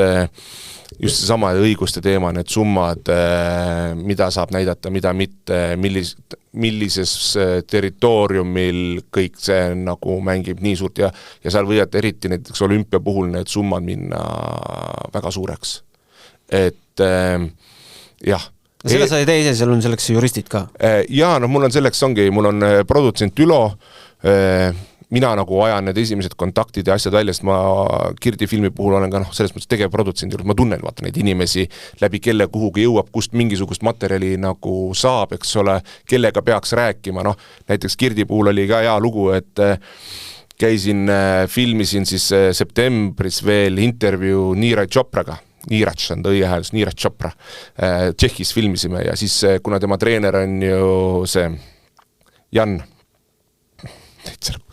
just seesama õiguste teema, need summad, mida saab näidata, mida mitte, millises territooriumil kõik see nagu mängib nii suurt ja seal võivad eriti näiteks olümpia puhul need summad minna väga suureks. Et jah. Selle sa ei tee ise, seal on selleks juristid ka? Jaa, no mul on selleks mul on produtsent Ülo, mina nagu ajan need esimesed kontaktid ja asjad välja, sest ma Kirdi filmi puhul olen ka selles mõttes tegevprodutsent juurde, ma tunnen vaata neid inimesi, läbi kelle kuhugi jõuab, kust mingisugust materjali nagu saab, eks ole, kellega peaks rääkima, näiteks Kirdi puhul oli ka hea lugu, et filmisin siis septembris veel intervjuu Niraj Chopraga, Niraj on ta õiehääles, Niraj Chopra, Tšehhis filmisime ja siis kuna tema treener on ju see Jan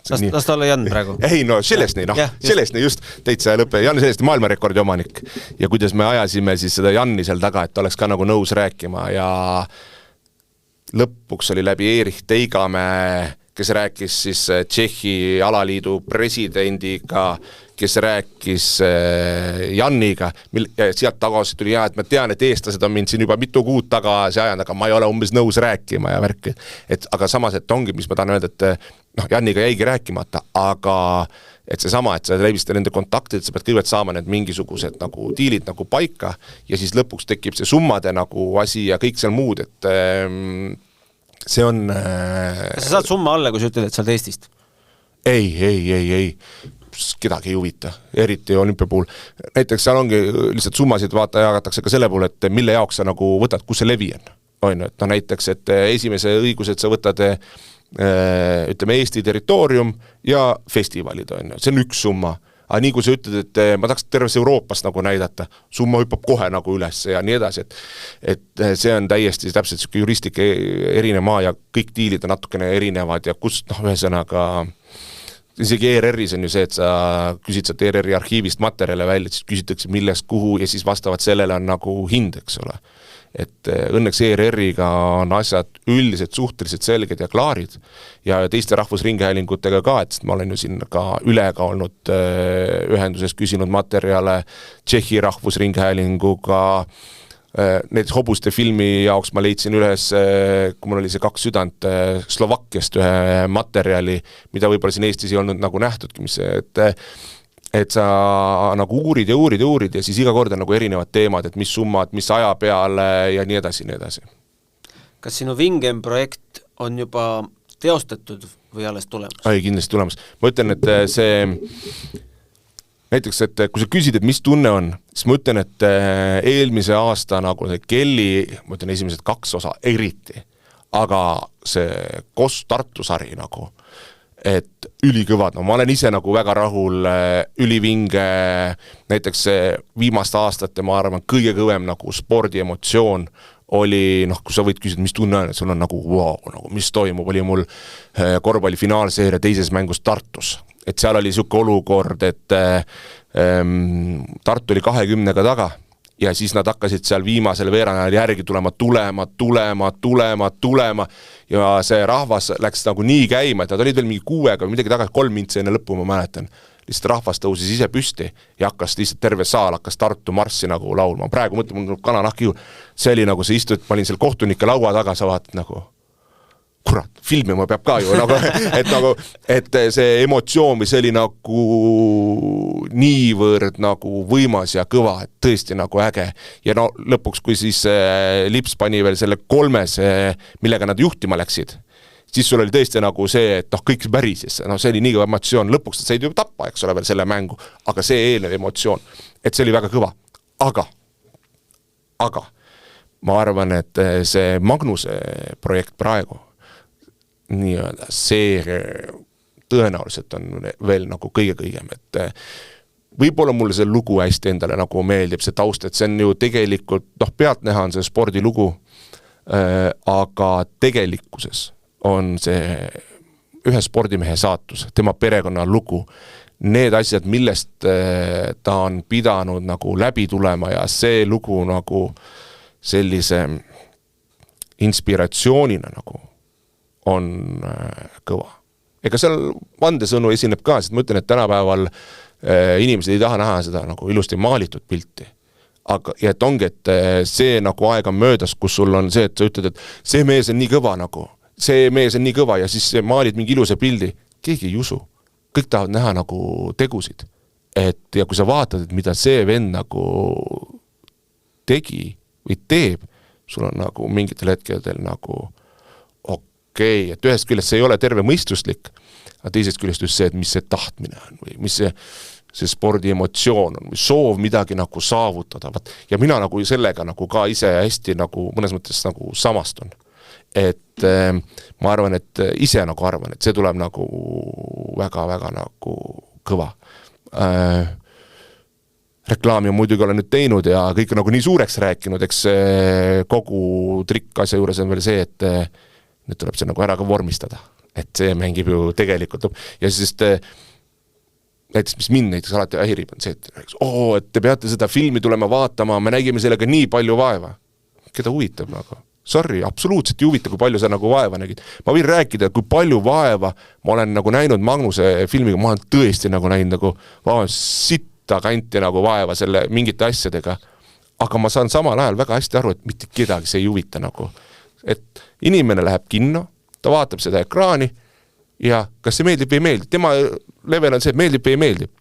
Las ta olla Jan praegu? Ei, no Šelesni, Šelesni just täitsa lõpe, Jan Šelesni maailmarekordi omanik ja kuidas me ajasime siis seda Janni seal taga, et oleks ka nagu nõus rääkima ja lõpuks oli läbi Erich Teigamäe, kes rääkis siis Tšehhi alaliidu presidendiga, kes rääkis Janniga, sealt tagasi tuli et ma tean, et eestlased on mind siin juba mitu kuud tagasi ajanud, aga ma ei ole umbes nõus rääkima ja värki. Aga samas, et ongi, mis ma tahan öelda, et Janniga jäigi rääkimata, aga et seesama, et sa leiviste nende kontaktid, sa pead kõigepealt saama need mingisugused nagu diilid nagu paika ja siis lõpuks tekib see summade nagu asi ja kõik seal muud, et see on... Kas sa saad summa alla, kui sa ütled, et sa oled Eestist? Ei. Kedagi ei huvita, eriti olümpia puhul. Näiteks seal ongi lihtsalt summasid vaata jagatakse ka selle puhul, et mille jaoks sa nagu võtad, kus see levi on. Et näiteks, et esimese õigused sa võtad ütleme Eesti territoorium ja festivalid on. See on üks summa. Aga nii kui sa ütled, et ma tahaks terves Euroopas nagu näidata, summa hüppab kohe nagu üles ja nii edasi, et see on täiesti täpselt selline juristik erinev maa ja kõik diilid on natukene erinevad ja kust ühesõnaga isegi ERR-is on ju see, et sa küsid sealt ERR-i arhiivist materjale välja, siis küsitakse millest kuhu ja siis vastavalt sellele on nagu hind, eks ole. Et õnneks ERR-iga on asjad üldiselt suhteliselt selged ja klaarid ja teiste rahvusringhäälingutega ka, et ma olen ju siin ka ülega olnud ühenduses küsinud materjale Tšehhi rahvusringhäälinguga, Need hobuste filmi jaoks ma leidsin üles, kui mul oli see 2 südant Slovakkiast ühe materjali, mida võib-olla siin Eestis ei olnud nagu nähtudki, et sa nagu uurid ja siis iga kord on nagu erinevad teemad, et mis summad, mis aja peale ja nii edasi, nii edasi. Kas sinu Vingem projekt on juba teostatud või alles tulemas? Ei, kindlasti tulemas. Ma ütlen, et see näiteks, et kui sa küsid, et mis tunne on, siis ma ütlen, et eelmise aasta nagu see Kelly, ma ütlen esimesed 2 osa eriti, aga see Tartu sari nagu, et ülikõvad, no ma olen ise nagu väga rahul, ülivinge, näiteks viimaste aastate, ma arvan, kõige kõvem nagu spordiemotsioon oli, kui sa võid küsida, mis tunne on, et sul on nagu, nagu mis toimub, oli mul korvpalli finaalseeria 2. mängus Tartus. Et seal oli siuke olukord, et Tartu oli 20-ga taga ja siis nad hakkasid seal viimasel veeranajal järgi tulema ja see rahvas läks nagu nii käima, et nad olid veel mingi 6-ga või midagi taga, 3 mintsi enne lõppu, ma mäletan. Lihtsalt rahvas tõusis ise püsti ja hakkas lihtsalt terve saal, hakkas Tartu marssi nagu laulma. Praegu mõtled, mul kananahki juurde. See oli nagu see istud, ma olin seal kohtunike laua taga, sa vaatad nagu kurat, filmima peab ka ju, et see emotsioon või see oli nagu niivõrd nagu võimas ja kõva, et tõesti nagu äge. Ja no lõpuks, kui siis Lips pani veel selle 3, millega nad juhtima läksid, siis sul oli tõesti nagu see, et kõik pärises, see oli nii kõva emotsioon, lõpuks said ju tappa, eks ole veel selle mängu, aga see eelnev emotsioon, et see oli väga kõva. Aga ma arvan, et see Magnuse projekt praegu, nii-öelda see tõenäoliselt on veel nagu kõige-kõigem, et võib-olla mulle see lugu hästi endale nagu meeldib, see taust, et see on ju tegelikult, pealtnäha on see spordilugu, aga tegelikkuses on see ühe spordimehe saatus, tema perekonna lugu, need asjad, millest ta on pidanud nagu läbi tulema ja see lugu nagu sellise inspiratsioonina nagu on kõva. Ega seal vandesõnu esineb ka, sest ma ütlen, et tänapäeval inimesed ei taha näha seda nagu ilusti maalitud pilti. Ja et ongi, et see nagu aeg on möödas, kus sul on see, et sa ütled, et see mees on nii kõva nagu, see mees on nii kõva ja siis maalid mingi ilusa pildi. Keegi ei usu. Kõik tahavad näha nagu tegusid. Ja kui sa vaatad, et mida see vend nagu tegi või teeb, sul on nagu mingitel hetkedel nagu et ühest küljest see ei ole terve mõistuslik, aga teisest küljest just see, et mis see tahtmine on või mis see spordi emotsioon on või soov midagi nagu saavutada. Ja mina nagu sellega nagu ka ise hästi nagu mõnes mõttes nagu samastun. Et ma arvan, et ise nagu arvan, et see tuleb nagu väga-väga nagu kõva. Reklaami on muidugi olen nüüd teinud ja kõik on nagu nii suureks rääkinud, eks kogu trikk asja juures on veel see, et nüüd tuleb see nagu ära ka vormistada, et see mängib ju tegelikult. Ja siis näiteks, mis mind näiteks alati häirib, on see, et te peate seda filmi tulema vaatama, me nägime sellega nii palju vaeva. Keda huvitab nagu? Sorry, absoluutselt ei huvita, kui palju sa nagu vaeva nägid. Ma võin rääkida, kui palju vaeva ma olen nagu näinud Magnuse filmiga, ma olen tõesti nagu näinud nagu sitta kanti nagu vaeva selle mingite asjadega. Aga ma saan samal ajal väga hästi aru, et mitte kedagi see ei huvita nagu. Et inimene läheb kinno, ta vaatab seda ekraani ja kas see meeldib või ei meeldib. Tema level on see, et meeldib või ei meeldib.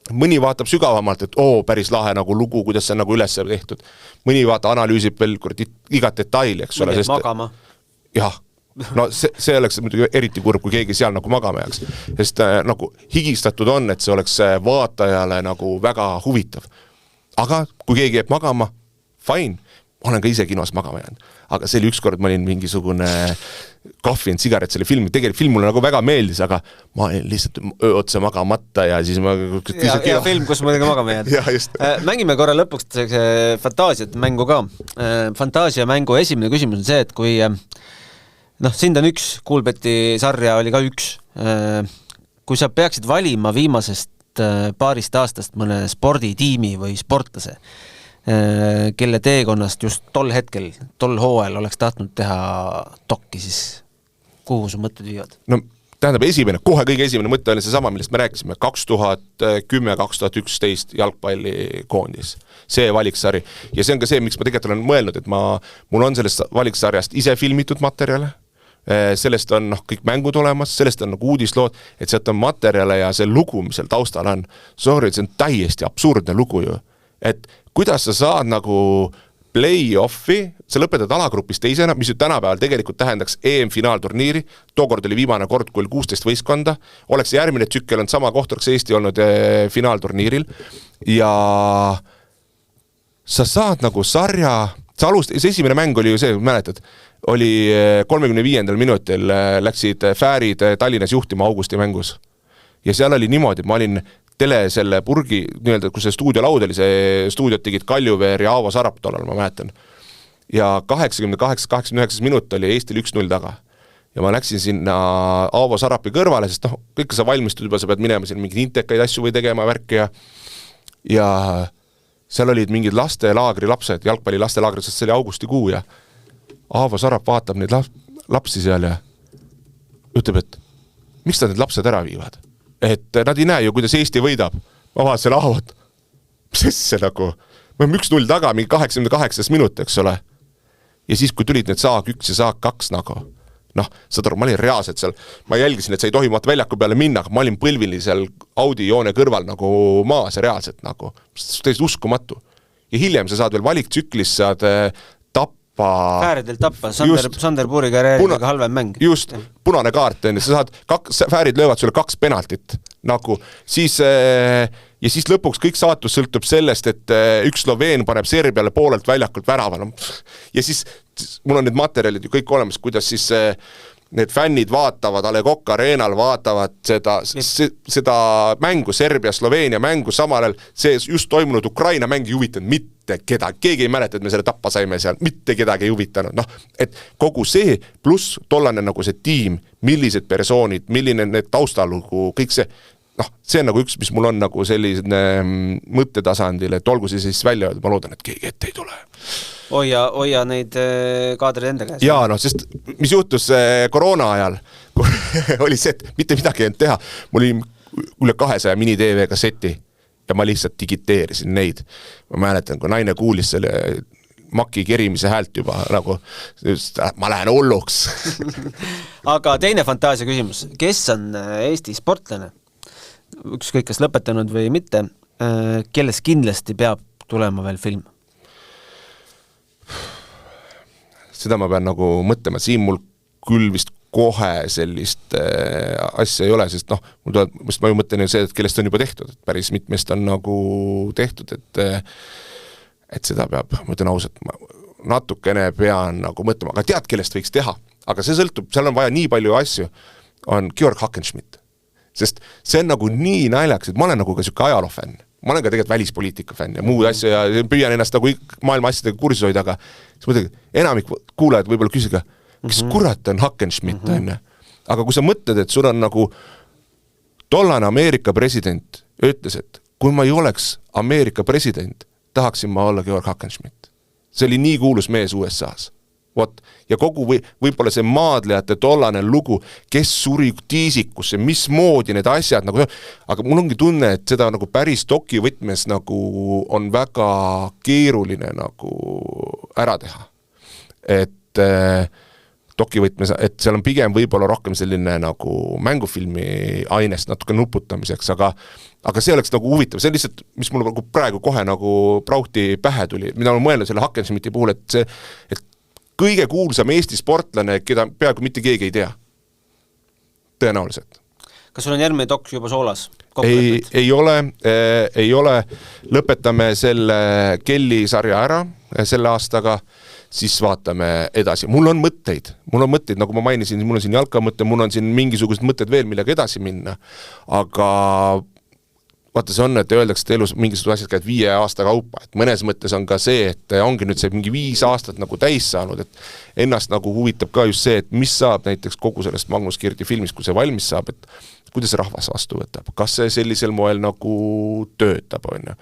Mõni vaatab sügavamalt, et päris lahe nagu lugu, kuidas see nagu üles tehtud. Mõni analüüsib veel igat detaili, eks ole. Magama. Jah, no see oleks muidugi eriti kurb, kui keegi seal nagu magama jääks. Sest nagu higistatud on, et see oleks vaatajale nagu väga huvitav. Aga kui keegi jääb magama, fine. Ma olen ka ise kinos magama jäänud. Aga see oli ükskord, ma olin mingisugune kahvi ja sigaret selle filmi. Tegelikult film mulle nagu väga meeldis, aga ma olin lihtsalt otse magamata ja siis ma... Ja film, kus ma magama jäänud. Ja, just. Mängime korra lõpuks fantaasiat mängu ka. Fantaasia mängu esimene küsimus on see, et kui sind on 1, Kuulbeti sarja oli ka 1. Kui sa peaksid valima viimasest paarist aastast mõne sporditiimi või sportlase, kelle teekonnast just tol hetkel, tol hooajal oleks tahtnud teha dokki, siis kuhu su mõtted viivad? No tähendab kohe kõige esimene mõte oli seesama, millest me rääkisime, 2010-2011 jalgpallikoondis, see valiksari. Ja see on ka see, miks ma tegelikult olen mõelnud, et mul on sellest valiksarjast ise filmitud materjale, sellest on kõik mängud olemas, sellest on uudislood, et sealt on materjale ja see lugu, mis seal taustal on, sorry, see on täiesti absurdne lugu ju, et kuidas sa saad nagu play-offi, sa lõpetad alagrupis teisena, mis ju tänapäeval tegelikult tähendaks EM-finaalturniiri, tookord oli viimane kord, kui oli 16 võistkonda, oleks järgmine tsükkel on sama koht, oleks Eesti olnud finaalturniiril ja sa saad nagu sarja, see esimene mäng oli ju see, mäletad, oli 35. minutil läksid Fäärid Tallinnas juhtima augusti mängus ja seal oli niimoodi, et ma olin selle purgi, kui see stuudiolaud oli, see stuudiot tegid Kaljuveer ja Aavo Sarap tollal, ma mäletan. Ja 88-89 minut oli Eestil 1-0 taga. Ja ma läksin sinna Aavo Sarapi kõrvale, sest kõik sa valmistud juba, sa pead minema siin mingeid intekaid asju või tegema värki ja seal olid mingid lastelaagri lapsed, jalgpalli lastelaagri, sest see oli augustikuu ja Aavo Sarap vaatab neid lapsi seal ja ütleb, et miks ta need lapsed ära viivad? Et nad ei näe ju, kuidas Eesti võidab. Ma vaatasin Aavot. Mis see nagu? Me oleme 1-0 taga, mingi 88 minut, eks ole. Ja siis, kui tulid need saak 1 ja saak 2 nagu, saad aru, ma olin reaalselt seal, ma jälgisin, et sa ei tohi maata väljaku peale minna, aga ma olin põlvili seal Audi joone kõrval nagu maas reaalselt nagu, täiesti uskumatu. Ja hiljem sa saad veel valiktsüklis, saad Fääridel tappa, Sander Puuri karjääriga halvem mäng. Just, punane kaart, sa saad, Fäärid löövad sulle 2 penaltit, nagu, siis, ja siis lõpuks kõik saatus sõltub sellest, et üks Sloveen paneb Serbiale poolelt väljakult värava. Ja siis, mul on need materjalid ju kõik olemas, kuidas siis need fännid vaatavad, A Le Coq Arenal vaatavad seda mängu, Serbia-Sloveenia mängu, samal ajal see just toimunud Ukraina mäng ei huvitanud mitte kedagi, keegi ei mäleta, et me selle tappa saime seal, mitte kedagi ei huvitanud, et kogu see pluss tollane nagu see tiim, millised persoonid, milline need taustalugu, kõik see, see on nagu üks, mis mul on nagu selline mõttetasandil, et olgu see siis välja öelda, ma loodan, et keegi ette ei tule. Hoia neid kaadreid enda käes. Jaa, sest mis juhtus koroona ajal, oli see, et mitte midagi ei teha, mul oli üle 200 mini-TV kasseti ja ma lihtsalt digiteerisin neid. Ma mäletan, kui naine kuulis selle maki kerimise häält juba, nagu ma lähen hulluks. Aga teine fantaasia küsimus, kes on Eesti sportlane, ükskõik kas lõpetanud või mitte, kelles kindlasti peab tulema veel film? Seda ma pean nagu mõtlema, siin mul küll vist kohe sellist asja ei ole, sest ma ju mõtlen see, et kellest on juba tehtud, et päris mitmest on nagu tehtud, et seda peab, ma ütlen ausalt, ma natukene pean nagu mõtlema, aga tead, kellest võiks teha, aga see sõltub, seal on vaja nii palju asju, on Georg Hackenschmidt, sest see on nagu nii naljaks, et ma olen nagu ka selline ajaloofänn, ma olen ka tegelikult välispoliitika fänn ja muud asju ja püüan ennast nagu maailma asjadega kursis hoida, aga siis mõtled, enamik kuulajad võib-olla küsiga, kes kurat on Hackenschmidt, aga kui sa mõtled, et sul on nagu tollane Ameerika president ütles, et kui ma ei oleks Ameerika president, tahaksin ma olla Georg Hackenschmidt. See oli nii kuulus mees USA-s. Ja kogu võib-olla see maadlejate tollane lugu, kes suri tiisikusse, mismoodi need asjad, nagu, aga mul ongi tunne, et seda nagu päris doki võtmes nagu on väga keeruline nagu ära teha. Et doki võtmes, et seal on pigem võib-olla rohkem selline nagu mängufilmi ainest natuke nuputamiseks, aga see oleks nagu huvitav, see on lihtsalt, mis mul praegu kohe nagu prauhti pähe tuli, mida ma mõelnud selle Hackenschmidti puhul, et kõige kuulsam Eesti sportlane, keda peaaegu mitte keegi ei tea. Tõenäoliselt. Kas sul on järgmine dok juba soolas? Ei ole. Lõpetame selle Kelly sarja ära selle aastaga, siis vaatame edasi. Mul on mõtteid, nagu ma mainisin, mul on siin jalkamõtte, mul on siin mingisugused mõtted veel, millega edasi minna, aga vaata see on, et öeldakse, et elus mingisugused asjad käid 5 aasta kaupa, et mõnes mõttes on ka see, et ongi nüüd see mingi 5 aastat nagu täis saanud, et ennast nagu huvitab ka just see, et mis saab näiteks kogu sellest Magnus Kirdi filmist, kui see valmis saab, et kuidas rahvas vastu võtab, kas see sellisel moel nagu töötab, on ju.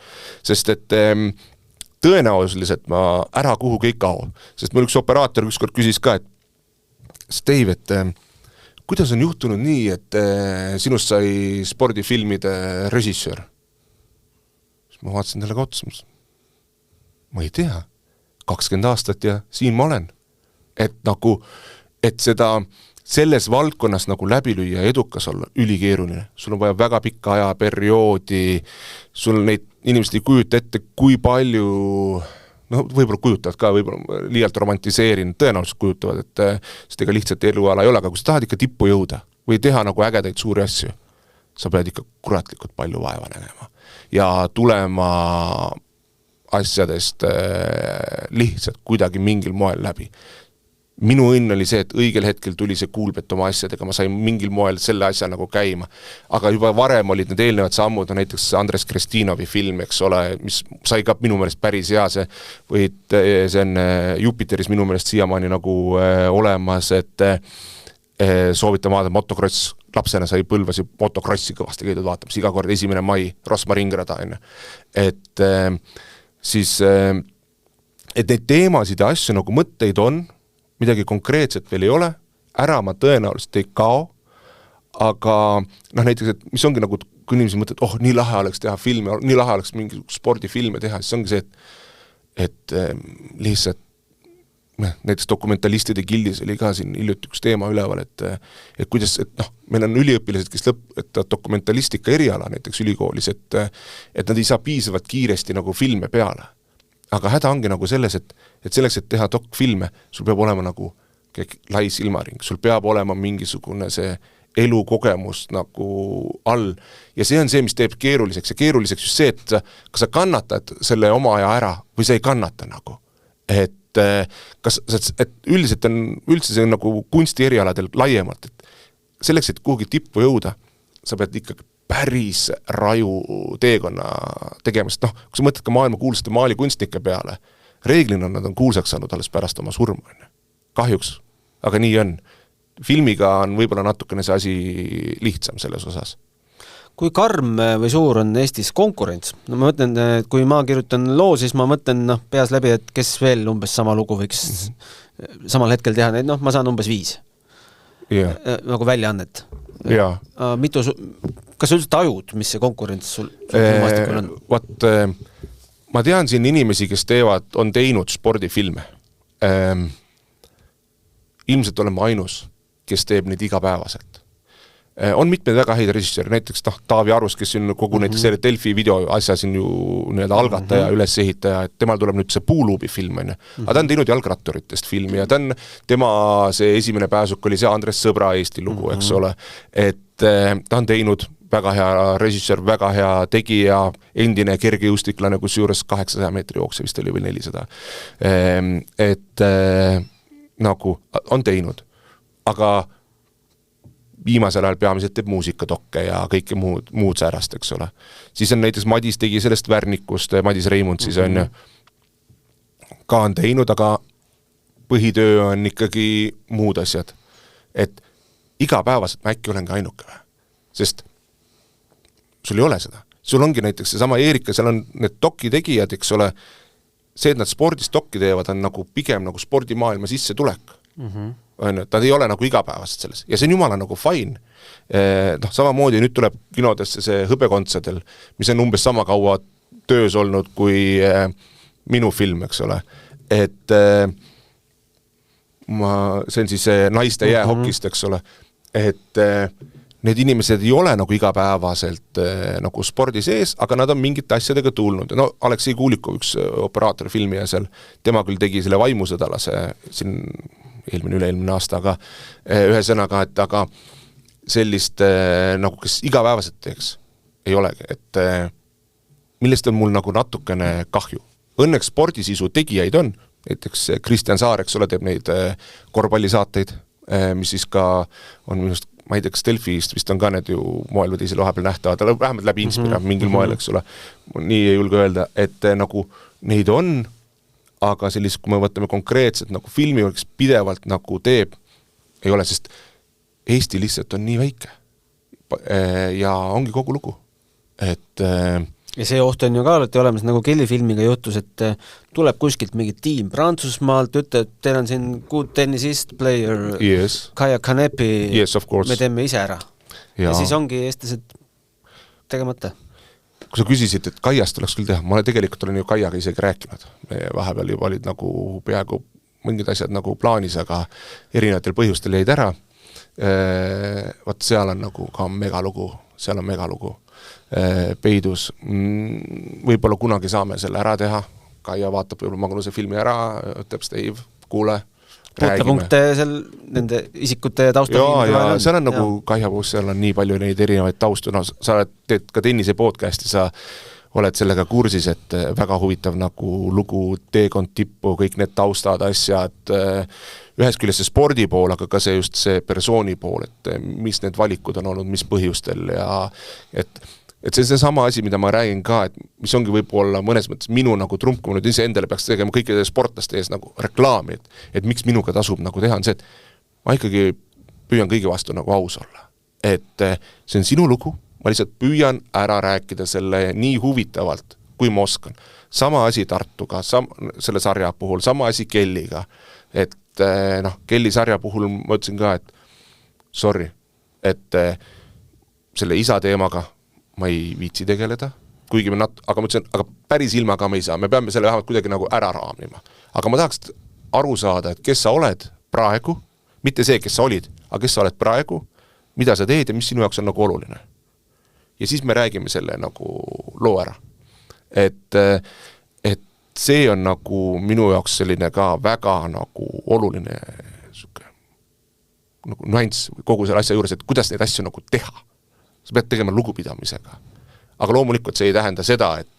Sest et tõenäoliselt ma ära kuhu kõik kao, sest mul üks operaator ükskord küsis ka, et Steve, et kuidas on juhtunud nii, et sinust sai spordifilmide režissöör? Siis ma vaatasin talle otsa, ma ei tea, 20 aastat ja siin ma olen. Et nagu, et seda selles valdkonnas nagu läbi lüüa ja edukas olla ülikeeruline. Sul on vaja väga pikka ajaperioodi, sul neid inimesed ei kujuta ette, kui palju, võib-olla kujutavad ka, võib-olla liialt romantiseerin, tõenäoliselt kujutavad, et seda ega lihtsalt eluala ei ole, aga kui sa tahad ikka tippu jõuda või teha nagu ägedaid suuri asju, sa pead ikka kuratlikult palju vaeva nägema ja tulema asjadest lihtsalt kuidagi mingil moel läbi. Minu õnn oli see, et õigel hetkel tuli see kuulbet oma asjadega, ma sain mingil moel selle asja nagu käima. Aga juba varem olid need eelnevad sammud, näiteks Andres Krestinovi film, eks ole, mis sai ka minu meelest päris hea see, või see on Jupiteris minu meelest siiamaani nagu olemas, et soovitan vaadata motocross, lapsena sai Põlvas ju motokrossi kõvasti käidud vaatamas, iga kord 1. mai, Rosma ringrada, et siis, et neid teemasid ja asju nagu mõtteid on, midagi konkreetset veel ei ole, ära ma tõenäoliselt ei kao, aga näiteks, et mis ongi nagu, kui inimesed mõtled, nii lahe oleks teha filme, nii lahe oleks mingi spordifilme teha, siis ongi see, et lihtsalt näiteks dokumentalistide gildis oli ka siin hiljuti üks teema üleval, et kuidas, et meil on üliõpilased, kes lõpetavad dokumentalistika eriala näiteks ülikoolis, et nad ei saa piisavalt kiiresti nagu filme peale. Aga häda ongi nagu selles, et selleks, et teha dokfilme, sul peab olema nagu lai silmaring, sul peab olema mingisugune see elukogemus nagu all. Ja see on see, mis teeb keeruliseks ja keeruliseks just see, et kas sa kannatad selle oma aja ära või sa ei kannata nagu. Et üldiselt on üldse see nagu kunsti erialadel laiemalt, et selleks, et kuhugi tippu jõuda, sa pead ikkagi päris raju teekonna tegemist. Kui sa mõtled ka maailma kuulsate maalikunstnike peale, reeglina nad on kuulsaks saanud alles pärast oma surma. Kahjuks, aga nii on. Filmiga on võib-olla natukene see asi lihtsam selles osas. Kui karm või suur on Eestis konkurents? Ma mõtlen, et kui ma kirjutan loo, siis ma mõtlen peas läbi, et kes veel umbes sama lugu võiks samal hetkel teha. Ma saan umbes 5 nagu väljaannet. Kas sa üldse tajud, mis see konkurents sul maastikul on? Ma tean siin inimesi, kes on teinud spordifilme. Ilmselt oleme ainus, kes teeb neid igapäevaselt. On mitmed väga häid režissööri, näiteks Taavi Arus, kes on kogu näiteks selle Delfi video asja siin ju algataja, ülesehitaja, et temal tuleb nüüd see Puuluubi film, aga ta on teinud jalgratturitest filmi ja tema see esimene pääsuk oli see Andres Sõbra Eesti lugu, eks ole, et ta on teinud väga hea režissöör, väga hea tegija, endine kergejõustiklane, kus juures 800 meetri jookse vist oli või 400, et nagu on teinud, aga viimasel ajal peamiselt teeb muusikadokke ja kõike muud säärast, eks ole. Siis on näiteks Madis tegi sellest Värnikust, Madis Reimund siis on ka on teinud, aga põhitöö on ikkagi muud asjad. Et igapäevaselt ma äkki olengi ainuke või? Sest sul ei ole seda. Sul ongi näiteks see sama Eerika, seal on need doki tegijad, eks ole, see, et nad spordis dokki teevad, on nagu pigem nagu spordimaailma sisse tulek. Nad ei ole nagu igapäevast selles ja see on jumala nagu fine. Samamoodi nüüd tuleb kinodesse see Hõbekontsadel, mis on umbes sama kaua töös olnud kui minu film, eks ole. Et see on siis naiste jäähokist, eks ole, et need inimesed ei ole nagu igapäevaselt nagu spordi sees, aga nad on mingite asjadega tulnud. Aleksei Kuulikov, üks operaator filmi ja seal, tema küll tegi selle vaimusõdalase siin üle-eelmine aasta, aga ühesõnaga, et aga sellist nagu kes igapäevaselt teeks ei olegi, et millest on mul nagu natukene kahju. Õnneks spordisisu tegijaid on, näiteks Kristjan Saar, eks ole, teeb neid korvpallisaateid, mis siis ka on minust, ma ei tea, kas Delfist vist on ka need ju moel või teisel vahepeal nähtavad, vähemalt läbi Inspira mingil moel, eks ole, nii ei julge öelda, et nagu neid on, aga sellist, kui me võtame konkreetselt nagu filmi, kes pidevalt nagu teeb, ei ole, sest Eesti lihtsalt on nii väike ja ongi kogu lugu. Et Ja see oht on ju ka alati olemas, nagu Kelly filmiga juhtus, et tuleb kuskilt mingi tiim Prantsusmaalt, ütleb, teil on siin good tennisist player Kaia Kanepi, me teeme ise ära. Ja siis ongi eestlased tegemata. Kui sa küsisid, et Kaiast tuleks küll teha, ma tegelikult olen ju Kaiaga isegi rääkinud. Me vahepeal juba olid nagu peaaegu mingid asjad nagu plaanis, aga erinevatel põhjustel jäid ära. Vaat seal on nagu ka megalugu, peidus. Võib-olla kunagi saame selle ära teha. Kaia vaatab võib-olla Magnuse filmi ära, ütleb Steve, kuule, räägime. Puutepunkte seal nende isikute taustal. Ja seal on nagu Kaia puhus, seal on nii palju neid erinevaid taustu. No, sa teed ka tennise podcasti, sa oled sellega kursis, et väga huvitav nagu lugu, teekond tippu, kõik need taustad, asjad, ühes küljest see spordi pool, aga ka see just see persooni pool, et mis need valikud on olnud, mis põhjustel ja et see sama asi, mida ma räägin ka, et mis ongi võib-olla mõnes mõttes minu nagu trump, kui ma nüüd ise endale peaks tegema kõikide sportlaste ees nagu reklaami, et miks minuga tasub nagu teha, on see, et ma ikkagi püüan kõigi vastu nagu aus olla. Et see on sinu lugu, ma lihtsalt püüan ära rääkida selle nii huvitavalt, kui ma oskan. Sama asi Tartuga, selle sarja puhul, sama asi Kelliga, et Kelly sarja puhul ma ütlesin ka, et sorry, et selle isa teemaga ma ei viitsi tegeleda, kuigi aga ma ütlesin, aga päris ilmaga me ei saa, me peame selle vähemalt kuidagi nagu ära raamima. Aga ma tahaks aru saada, et kes sa oled praegu, mitte see, kes sa olid, aga kes sa oled praegu, mida sa teed ja mis sinu jaoks on nagu oluline. Ja siis me räägime selle nagu loo ära. Et see on nagu minu jaoks selline ka väga nagu oluline nagu nüanss kogu selle asja juures, et kuidas neid asju nagu teha. Sa pead tegema lugupidamisega. Aga loomulikult see ei tähenda seda, et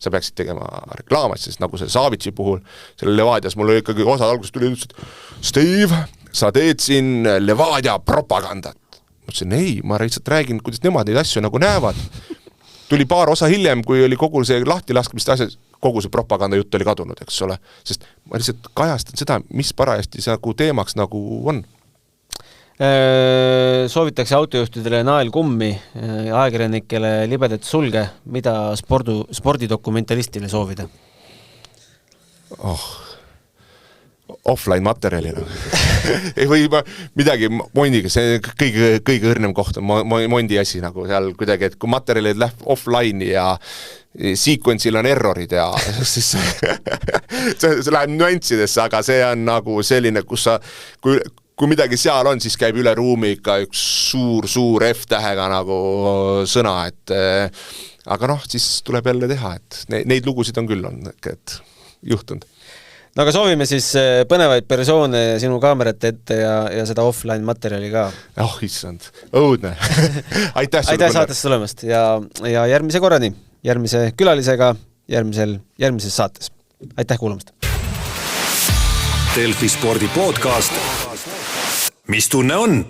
sa peaksid tegema reklaamat, sest nagu see Savitsi puhul, selle Levadias mul oli ikkagi osa algusest tuli, et Steve, sa teed siin Levadia propagandat. Ma ütlesin, ei, ma lihtsalt räägin, kuidas nemad neid asju nagu näevad. Tuli paar osa hiljem, kui oli kogu see lahtilaskmist asja, kogu see propaganda jutt oli kadunud, eks ole. Sest ma lihtsalt kajastan seda, mis parajasti see nagu teemaks nagu on. Soovitakse autojuhtidele naelkummi, ajakirjanikele libedat sulge, mida spordidokumentalistile soovida? Offline materjalina. Või midagi Mondiga, see kõige õrnem koht on Mondi asi nagu seal kuidagi, et kui materjalid läheb offline ja sequence'il on errorid ja siis see läheb nüanssidesse, aga see on nagu selline, kus sa kui midagi seal on, siis käib üle ruumi ikka üks suur F-tähega nagu sõna, et aga siis tuleb jälle teha, et neid lugusid on küll et juhtunud. No aga soovime siis põnevaid persoone sinu kaamerate ette ja seda offline materjali ka. Issand, õudne. Aitäh saatesse tulemast ja järgmise korrani, järgmise külalisega, järgmises saates. Aitäh kuulamast. Delfi spordi podcast. Mis tunne on?